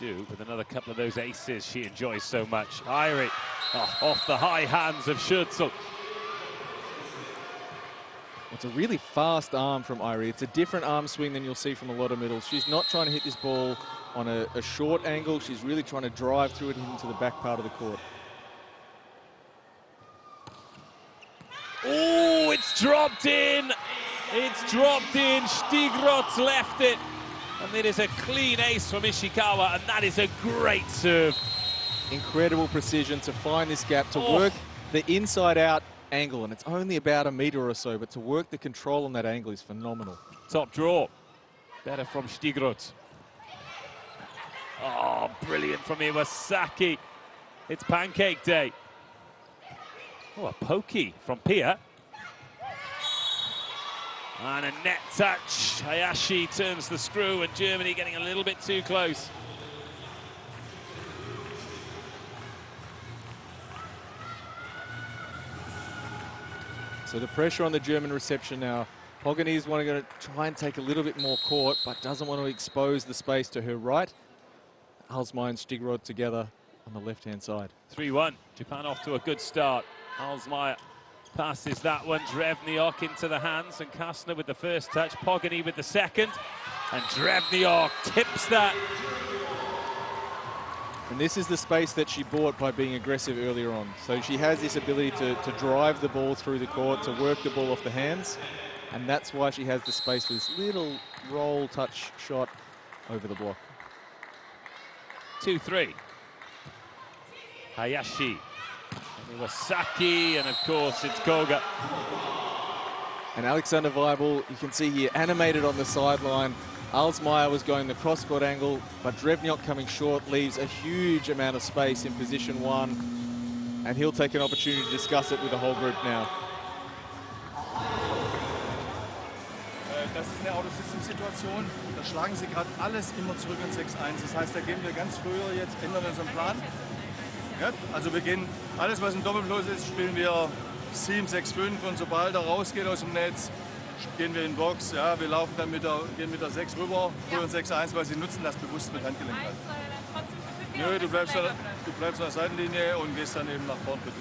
With another couple of those aces she enjoys so much. Irie, off the high hands of Schürzel. It's a really fast arm from Irie. It's a different arm swing than you'll see from a lot of middles. She's not trying to hit this ball on a short angle. She's really trying to drive through it into the back part of the court. Oh, it's dropped in. It's dropped in. Stigroth left it. And it is a clean ace from Ishikawa, and that is a great serve. Incredible precision to find this gap, to work the inside-out angle, and it's only about a meter or so, but to work the control on that angle is phenomenal. Top draw. Better from Stigroth. Oh, brilliant from Iwasaki. It's pancake day. Oh, a pokey from Pia. And a net touch. Hayashi turns the screw, and Germany getting a little bit too close. So the pressure on the German reception now. Pogany is going to try and take a little bit more court, but doesn't want to expose the space to her right. Alsmeyer and Stigroth together on the left-hand side. 3-1. Japan off to a good start. Alsmeyer passes that one. Drevniok into the hands, and Kastner with the first touch. Pogany with the second. And Drevniok tips that. And this is the space that she bought by being aggressive earlier on. So she has this ability to drive the ball through the court, to work the ball off the hands. And that's why she has the space for this little roll touch shot over the block. 2-3. Hayashi. And Iwasaki, and of course it's Koga. And Alexander Weibel, you can see here, animated on the sideline. Alsmeyer was going the cross-court angle, but Drevniok coming short leaves a huge amount of space in position one, and he'll take an opportunity to discuss it with the whole group now. Das ist eine Out-of-System-Situation. Da schlagen sie gerade alles immer zurück in 6-1. Das heißt, da gehen wir ganz früher jetzt, ändern unseren Plan. Ja, also wir gehen, alles was im Doppelplus ist, spielen wir 7-6-5, und sobald er rausgeht aus dem Netz, gehen wir in Box. Ja, wir laufen dann gehen mit der 6 rüber, holen 6-1, weil sie nutzen das bewusst mit Handgelenk. Nö, du bleibst an der Seitenlinie und gehst dann eben nach vorn bitte.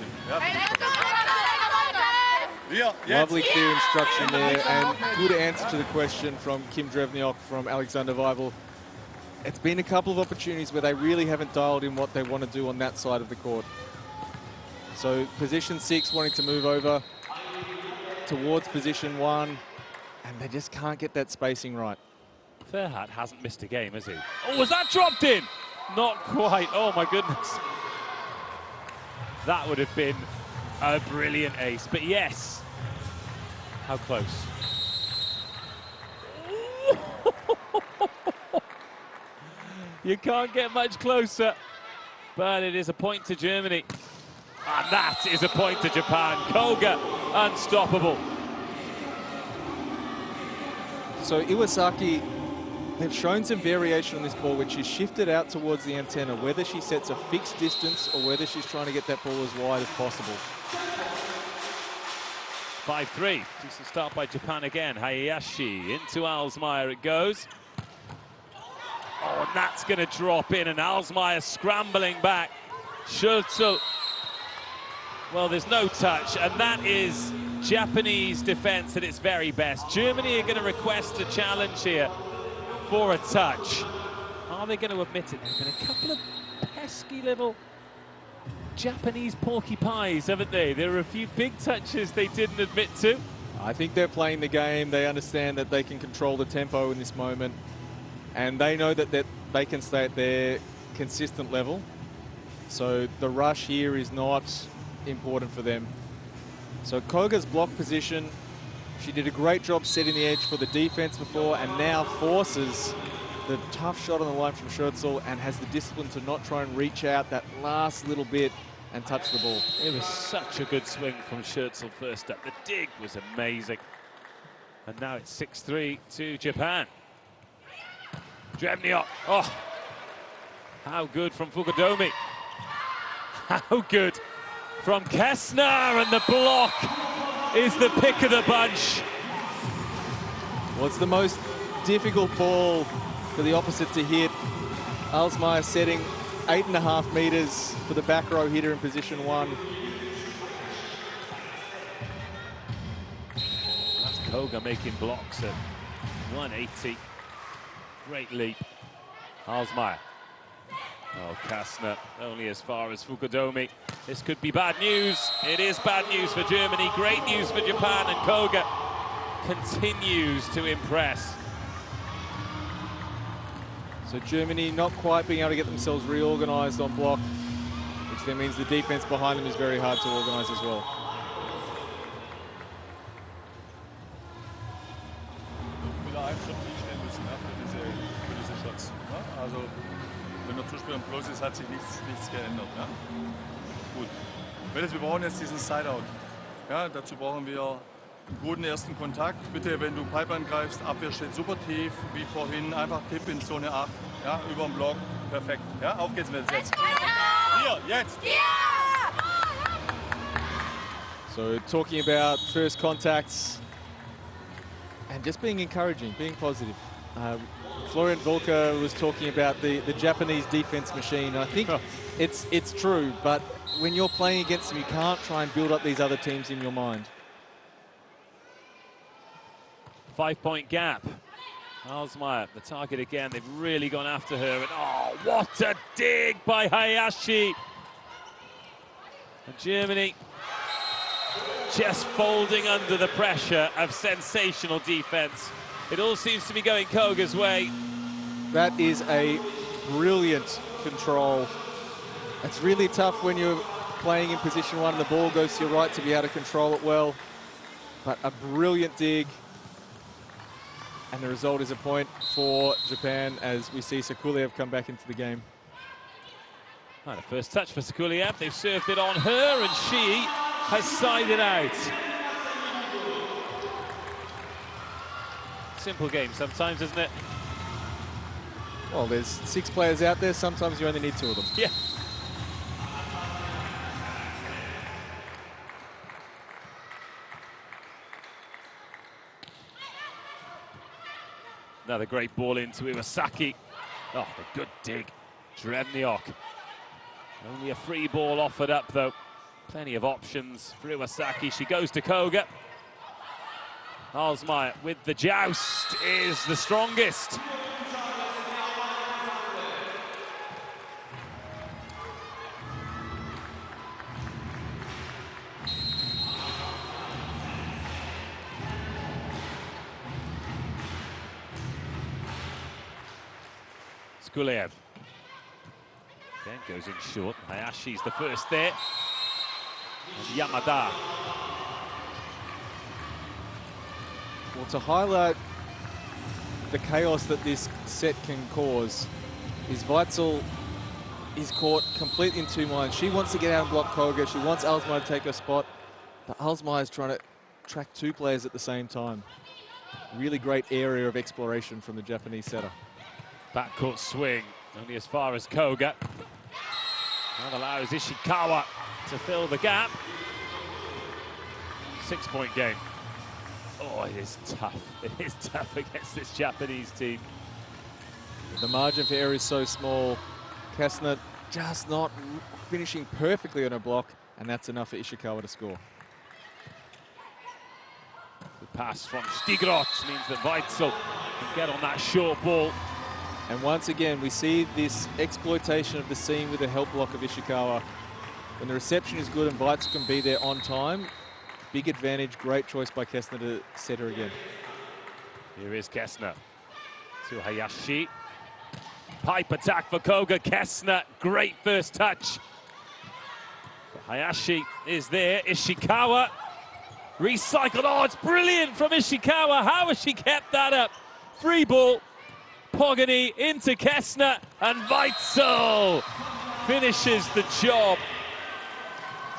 Ja. Lovely clear instruction there, and good answer to the question from Kim Drevniok from Alexander Weivel. It's been a couple of opportunities where they really haven't dialed in what they want to do on that side of the court. So position 6 wanting to move over towards position 1, and they just can't get that spacing right. Fairhat hasn't missed a game, has he? Oh, was that dropped in? Not quite. Oh, my goodness. That would have been a brilliant ace, but yes. How close? You can't get much closer, but it is a point to Germany. And that is a point to Japan. Koga, unstoppable. So Iwasaki, they've shown some variation on this ball, which is shifted out towards the antenna, whether she sets a fixed distance or whether she's trying to get that ball as wide as possible. 5-3. Decent start by Japan again. Hayashi into Alsmeyer it goes. Oh, and that's going to drop in, and Alsmeyer scrambling back. Schürzel. Well, there's no touch, and that is Japanese defense at its very best. Germany are going to request a challenge here for a touch. Are they going to admit it? There have been a couple of pesky little Japanese porcupines, haven't they? There are a few big touches they didn't admit to. I think they're playing the game. They understand that they can control the tempo in this moment, and they know that they can stay at their consistent level. So the rush here is not important for them. So Koga's block position, she did a great job setting the edge for the defense before, and now forces the tough shot on the line from Schürzel and has the discipline to not try and reach out that last little bit and touch the ball. It was such a good swing from Schürzel first up. The dig was amazing. And now it's 6-3 to Japan. Drevniok. Oh, how good from Fukudomi. How good from Kessner, and the block is the pick of the bunch. Well, it's the most difficult ball for the opposite to hit. Alsmeyer setting 8.5 meters for the back row hitter in position 1. That's Koga making blocks at 180. Great leap. Alsmeyer. Oh, Kastner only as far as Fukudomi. This could be bad news. It is bad news for Germany. Great news for Japan, and Koga continues to impress. So Germany not quite being able to get themselves reorganized on block, which then means the defense behind them is very hard to organize as well. Wieder einen Schritt stehen müssen, ja, für diese Shots. Ja? Also, wenn der Zuspiel am Plus ist, hat sich nichts geändert. Ja? Gut. Wir brauchen jetzt diesen Sideout. Ja, dazu brauchen wir einen guten ersten Kontakt. Bitte, wenn du Pipe angreifst, Abwehr steht super tief, wie vorhin, einfach Tipp in Zone 8. Ja, über den Block. Perfekt. Ja, auf geht's mit jetzt. Hier, jetzt! So talking about first contacts and just being encouraging, being positive. Florian Volker was talking about the Japanese defense machine. I think it's true, but when you're playing against them, you can't try and build up these other teams in your mind. 5-point gap. Alsmeyer, the target again. They've really gone after her. And oh, what a dig by Hayashi. And Germany just folding under the pressure of sensational defense. It all seems to be going Koga's way. That is a brilliant control. It's really tough when you're playing in position 1 and the ball goes to your right to be able to control it well. But a brilliant dig. And the result is a point for Japan as we see Sakuliev come back into the game. Oh, the first touch for Sakuliev. They've served it on her, and she has sided out. Simple game sometimes, isn't it? Well, there's 6 players out there. Sometimes you only need 2 of them. Yeah. Another great ball into Iwasaki. Oh, a good dig. Drevniok. Only a free ball offered up, though. Plenty of options for Iwasaki. She goes to Koga. Alsmeyer with the joust is the strongest. Skulev. Again, goes in short. Hayashi's the first there. And Yamada. Well, to highlight the chaos that this set can cause, is Weitzel is caught completely in two minds. She wants to get out and block Koga. She wants Alsmeyer to take her spot. But Alsmeyer is trying to track two players at the same time. Really great area of exploration from the Japanese setter. Backcourt swing, only as far as Koga. That allows Ishikawa to fill the gap. 6-point game. Oh, it is tough. It is tough against this Japanese team. The margin for error is so small. Kastner just not finishing perfectly on her block, and that's enough for Ishikawa to score. The pass from Stigroth means that Weitzel can get on that short ball. And once again, we see this exploitation of the seam with the help block of Ishikawa. When the reception is good and Weitzel can be there on time, big advantage, great choice by Kastner to set her again. Here is Kastner to Hayashi. Pipe attack for Koga. Kastner, great first touch. But Hayashi is there. Ishikawa recycled. Oh, it's brilliant from Ishikawa. How has she kept that up? Free ball. Pogany into Kastner, and Weitzel finishes the job.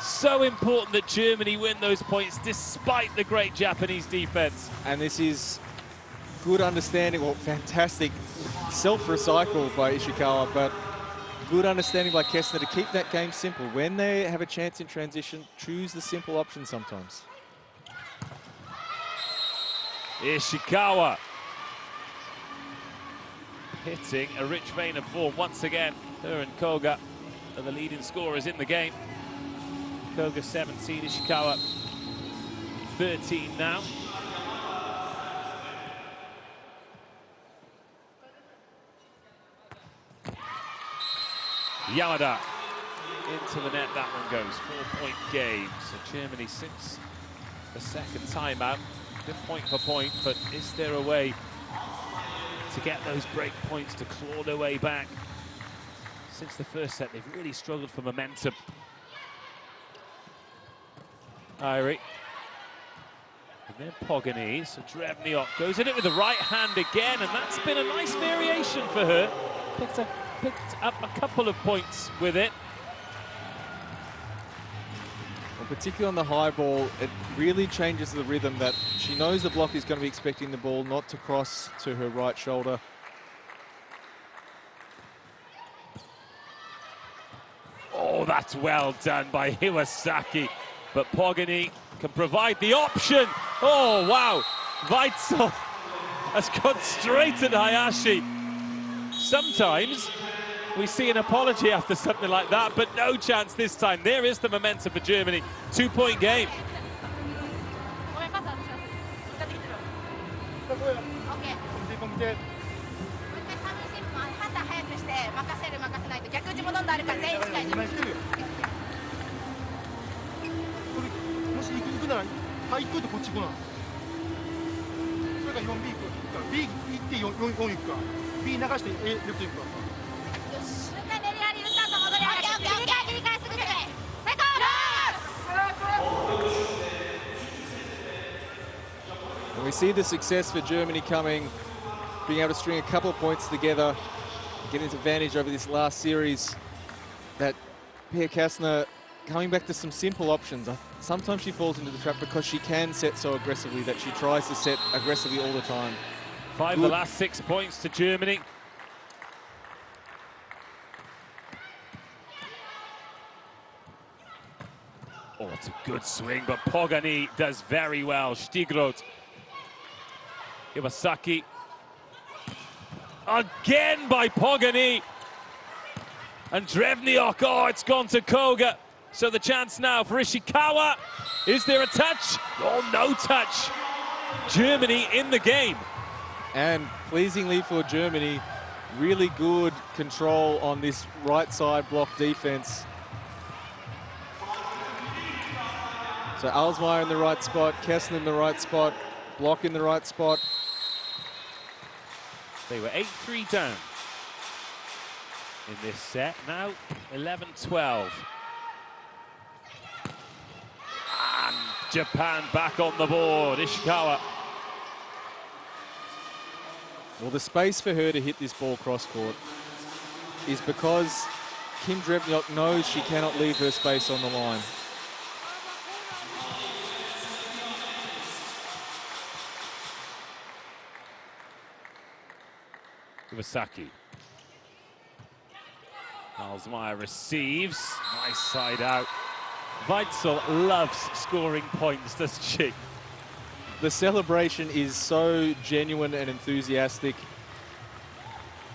So important that Germany win those points despite the great Japanese defense. And this is good understanding, well, fantastic self-recycle by Ishikawa, but good understanding by Kastner to keep that game simple. When they have a chance in transition, choose the simple option sometimes. Ishikawa hitting a rich vein of form once again. Her and Koga are the leading scorers in the game. Koga 17, Ishikawa 13 now. Yamada into the net, that one goes. 4-point game. So Germany, since the second timeout, good point for point, but is there a way to get those break points, to claw their way back? Since the first set, they've really struggled for momentum. Irie. And then Pogany, so Drevniok goes in it with the right hand again, and that's been a nice variation for her. Picked up a couple of points with it. Well, particularly on the high ball, it really changes the rhythm that she knows the block is going to be expecting the ball not to cross to her right shoulder. Oh, that's well done by Iwasaki. But Pogany can provide the option. Oh, wow. Weitzel has gone straight at Hayashi. Sometimes we see an apology after something like that, but no chance this time. There is the momentum for Germany. 2-point game. And we see the success for Germany coming, being able to string a couple of points together, getting its advantage over this last series. That Pia Kastner coming back to some simple options. Sometimes she falls into the trap because she can set so aggressively that she tries to set aggressively all the time. 5 of the last 6 points to Germany. Oh, it's a good swing, but Pogany does very well. Stigroth. Iwasaki again by Pogani. And Drevniok, oh, it's gone to Koga. So the chance now for Ishikawa. Is there a touch? Oh, no touch. Germany in the game. And pleasingly for Germany, really good control on this right side block defense. So Alsmeyer in the right spot, Kessler in the right spot, Block in the right spot. They were 8-3 down in this set. Now 11-12. And Japan back on the board. Ishikawa. Well, the space for her to hit this ball cross court is because Kim Drevniok knows she cannot leave her space on the line. Iwasaki. Alsmeyer receives. Nice side out. Weitzel loves scoring points, doesn't she? The celebration is so genuine and enthusiastic.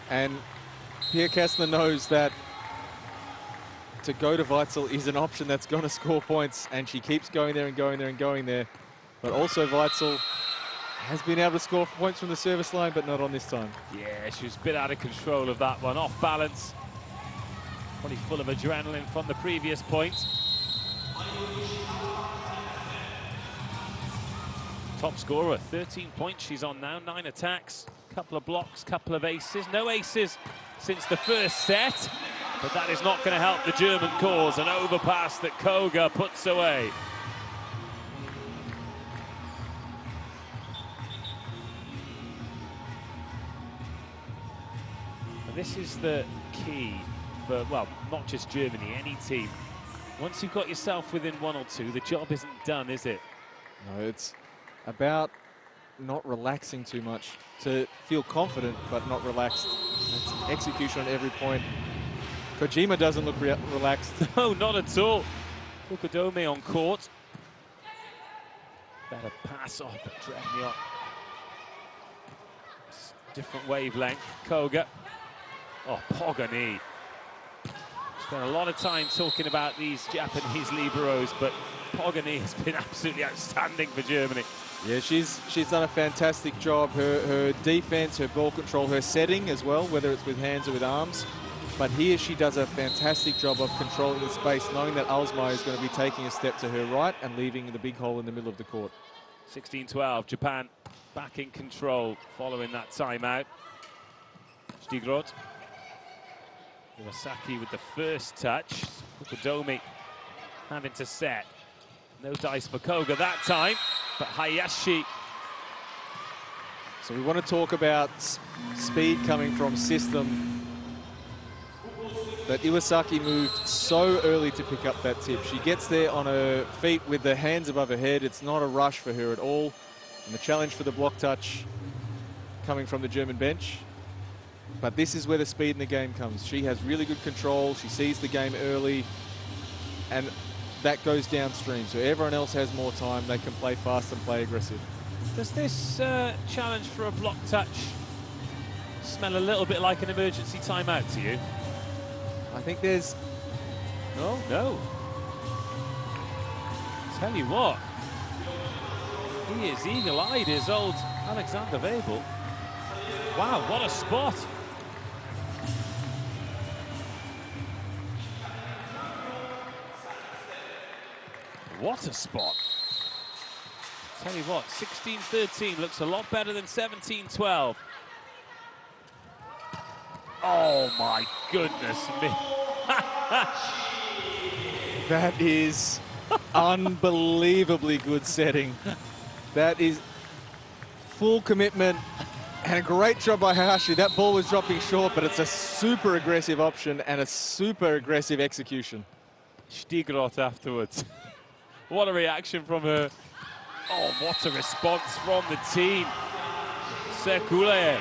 And Pia Kessler knows that to go to Weitzel is an option that's going to score points. And she keeps going there and going there and going there. But also Weitzel has been able to score points from the service line, but not on this time. Yeah, she was a bit out of control of that one. Off balance. Probably full of adrenaline from the previous point. Top scorer, 13 points she's on now, 9 attacks, couple of blocks, couple of aces. No aces since the first set, but that is not going to help the German cause. An overpass that Koga puts away. And this is the key for, well, not just Germany, any team. Once you've got yourself within 1 or 2, the job isn't done, is it? No, it's about not relaxing too much, to feel confident but not relaxed. That's execution on every point. Kojima doesn't look relaxed. No, not at all. Fukudome on court. Better pass off, but Drevniok. Different wavelength. Koga. Oh, Pogani. Spent a lot of time talking about these Japanese liberos, but Pogani has been absolutely outstanding for Germany. Yeah, she's done a fantastic job. Her defense, her ball control, her setting as well, whether it's with hands or with arms. But here she does a fantastic job of controlling the space, knowing that Alsmeyer is going to be taking a step to her right and leaving the big hole in the middle of the court. 16-12, Japan back in control following that timeout. Stigrod. Iwasaki with the first touch. Fukudome having to set. No dice for Koga that time, but Hayashi. So we want to talk about speed coming from system. But Iwasaki moved so early to pick up that tip. She gets there on her feet with the hands above her head. It's not a rush for her at all. And the challenge for the block touch coming from the German bench. But this is where the speed in the game comes. She has really good control. She sees the game early. And that goes downstream. So everyone else has more time. They can play fast and play aggressive. Does this challenge for a block touch smell a little bit like an emergency timeout to you? I think there's... No? No. Tell you what. He is eagle-eyed, is old Alexander Webel. Wow, what a spot. What a spot. Tell you what, 16-13 looks a lot better than 17-12. Oh my goodness me. That is unbelievably good setting. That is full commitment and a great job by Hayashi. That ball was dropping short, but it's a super aggressive option and a super aggressive execution. Stigrot afterwards. What a reaction from her. Oh, what a response from the team. Sekulev.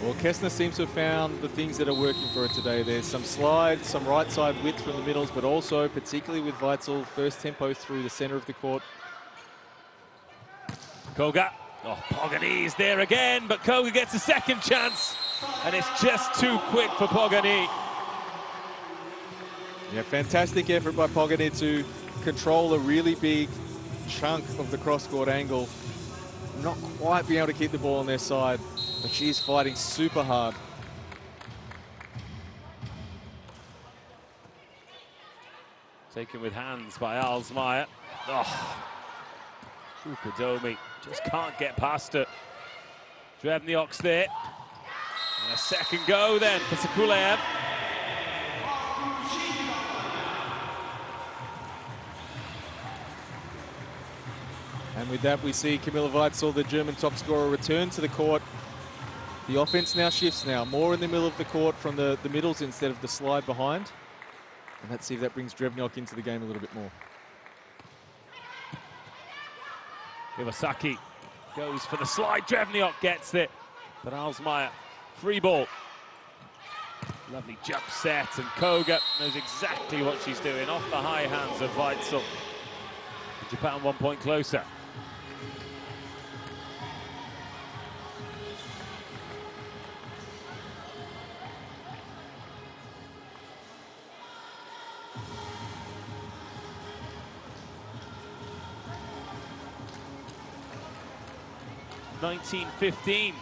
Well, Kessner seems to have found the things that are working for her today. There's some slide, some right side width from the middles, but also, particularly with Weitzel, first tempo through the center of the court. Koga. Oh, Pogani is there again, but Koga gets a second chance, and it's just too quick for Pogani. Yeah, fantastic effort by Pogani to control a really big chunk of the cross-court angle. Not quite being able to keep the ball on their side, but she's fighting super hard. Taken with hands by Alsmeyer. Oh, Kukadomi just can't get past her. Drevniok's there. And a second go then for Sakulev. And with that, we see Camilla Weitzel, the German top scorer, return to the court. The offense now shifts more in the middle of the court from the middles instead of the slide behind. And let's see if that brings Drevniok into the game a little bit more. Iwasaki goes for the slide. Drevniok gets it. But Alsmeyer, free ball. Lovely jump set, and Koga knows exactly what she's doing off the high hands of Weitzel. Japan 1 point closer. (19-15).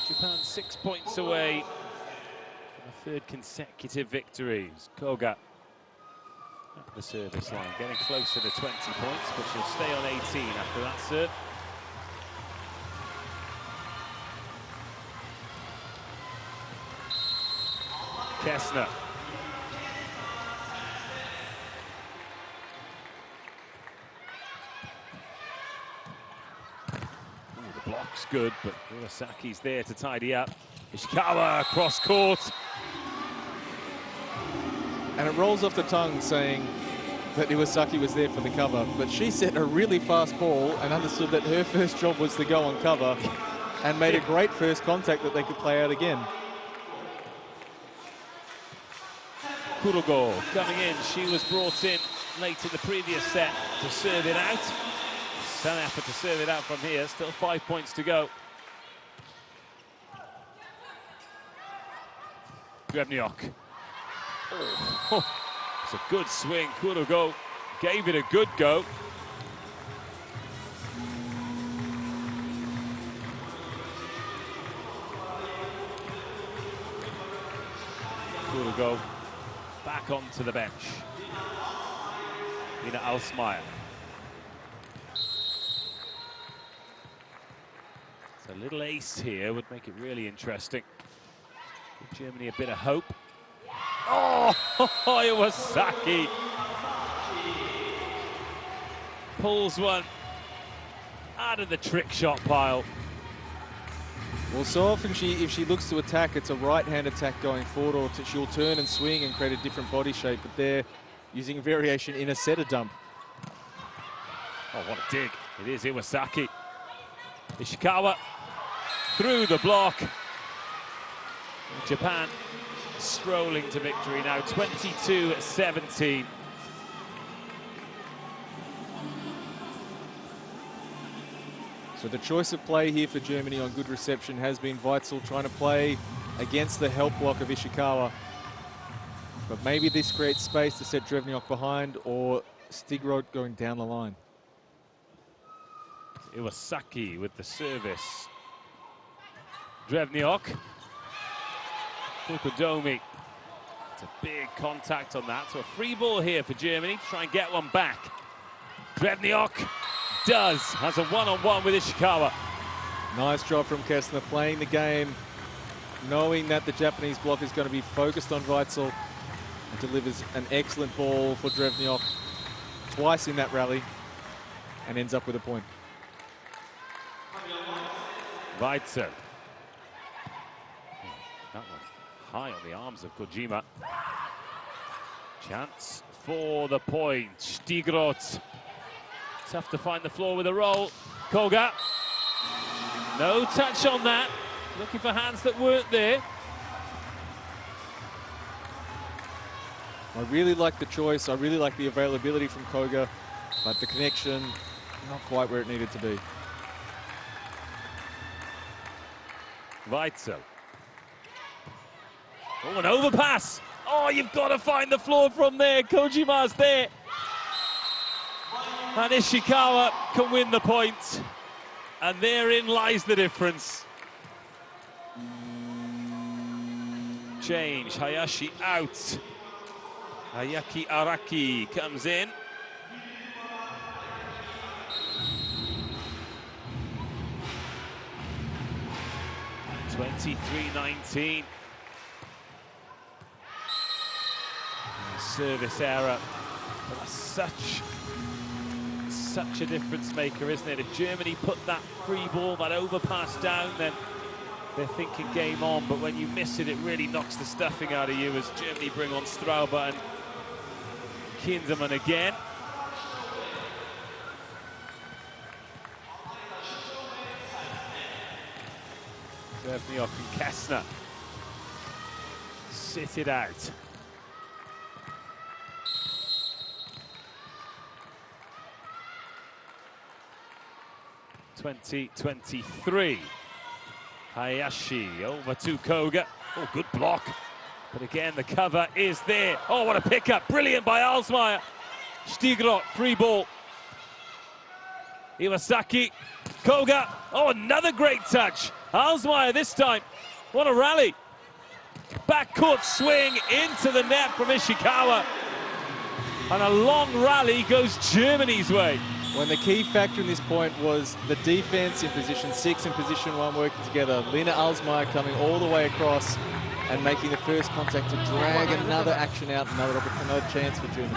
Japan 6 points away from a third consecutive victories. Koga at the service line, getting closer to 20 points, but she'll stay on 18 after that serve. Kessner. The block's good, but Iwasaki's there to tidy up. Ishikawa cross court. And it rolls off the tongue saying that Iwasaki was there for the cover, but she set a really fast ball and understood that her first job was to go on cover and made a great first contact that they could play out again. Kurogo coming in. She was brought in late in the previous set to serve it out. Some effort to serve it out from here. Still 5 points to go. Drevniok. Oh, it's a good swing. Kurogo gave it a good go. Kurogo back onto the bench. Ina Alsmeyer. So a little ace here would make it really interesting. Give Germany a bit of hope. Oh, Iwasaki pulls one out of the trick shot pile. Well, so often if she looks to attack, it's a right-hand attack going forward, or she'll turn and swing and create a different body shape, but they're using variation in a setter dump. Oh, what a dig. It is Iwasaki. Ishikawa through the block. Japan strolling to victory now, 22-17. So the choice of play here for Germany on good reception has been Weitzel trying to play against the help block of Ishikawa. But maybe this creates space to set Drevniok behind, or Stigrod going down the line. Iwasaki with the service. Drevniok. Kukadomi. It's a big contact on that. So a free ball here for Germany to try and get one back. Drevniok does. Has a one-on-one with Ishikawa. Nice job from Kessner, playing the game, knowing that the Japanese block is going to be focused on Weitzel, and delivers an excellent ball for Drevniok twice in that rally and ends up with a point. Weitzel. That one high on the arms of Kojima. Chance for the point. Stigrod. Tough to find the floor with a roll. Koga. No touch on that. Looking for hands that weren't there. I really like the choice. I really like the availability from Koga, but the connection, not quite where it needed to be. Weitzel. Oh, an overpass. Oh, you've got to find the floor from there. Kojima's there. And Ishikawa can win the point. And therein lies the difference. Change, Hayashi out. Ayaki Araki comes in. (23-19). Service error. But that's such a difference maker, isn't it? If Germany put that free ball, that overpass down, then they're thinking game on. But when you miss it, it really knocks the stuffing out of you as Germany bring on Straube and Kindermann again. Sevniok and Kessner sit it out. (20-23). Hayashi over to Koga. Oh, good block. But again, the cover is there. Oh, what a pickup. Brilliant by Alsmeyer. Stigrot, free ball. Iwasaki, Koga. Oh, another great touch. Alsmeyer this time. What a rally. Backcourt swing into the net from Ishikawa. And a long rally goes Germany's way. When the key factor in this point was the defense in position 6 and position 1 working together. Lena Alsmeyer coming all the way across and making the first contact to drag another action out, another chance for Germany.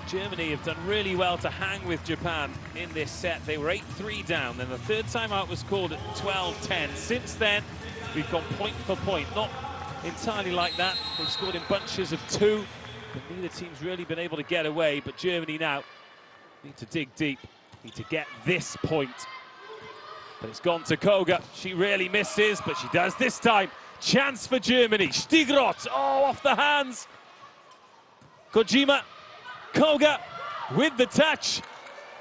Germany have done really well to hang with Japan in this set. They were 8-3 down, then the third timeout was called at 12-10. Since then, we've gone point for point. Not entirely like that. They've scored in bunches of 2, but neither team's really been able to get away. But Germany now need to dig deep, need to get this point. But it's gone to Koga. She really misses, but she does this time. Chance for Germany. Stigrot, oh, off the hands. Kojima, Koga with the touch.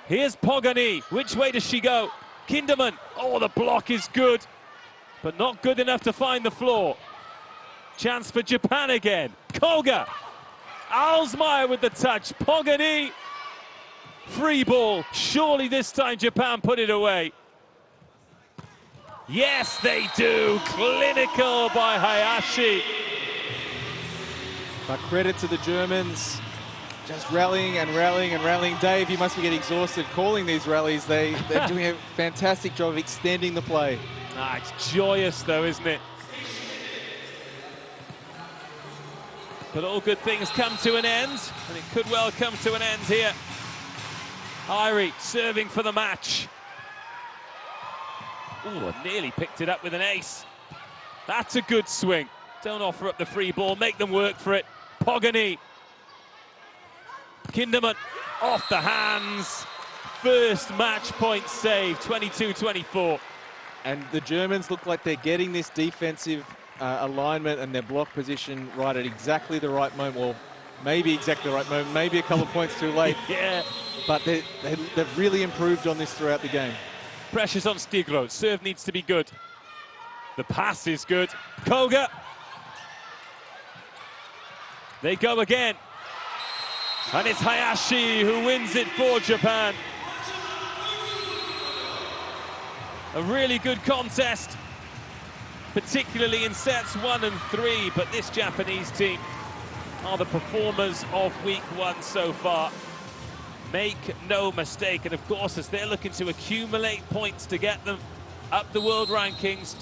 Here's Pogani. Which way does she go? Kindermann, oh, the block is good, but not good enough to find the floor. Chance for Japan again. Koga, Alsmeyer with the touch. Pogani, free ball. Surely this time Japan put it away. Yes, they do. Clinical by Hayashi. But credit to the Germans, just rallying and rallying and rallying. Dave, you must be getting exhausted calling these rallies. They're doing a fantastic job of extending the play. Ah, it's joyous though, isn't it? But all good things come to an end, and it could well come to an end here. Irie serving for the match. Ooh, nearly picked it up with an ace. That's a good swing. Don't offer up the free ball, make them work for it. Pogani. Kindermann off the hands. First match point save, 22-24. And the Germans look like they're getting this defensive alignment and their block position right at exactly the right moment. Well, maybe exactly the right moment, maybe a couple of points too late. Yeah. But they've really improved on this throughout the game. Pressure's on Stigrot. Serve needs to be good. The pass is good. Koga. They go again. And it's Hayashi who wins it for Japan. A really good contest, particularly in sets 1 and 3. But this Japanese team are the performers of week 1 so far. Make no mistake, and of course, as they're looking to accumulate points to get them up the world rankings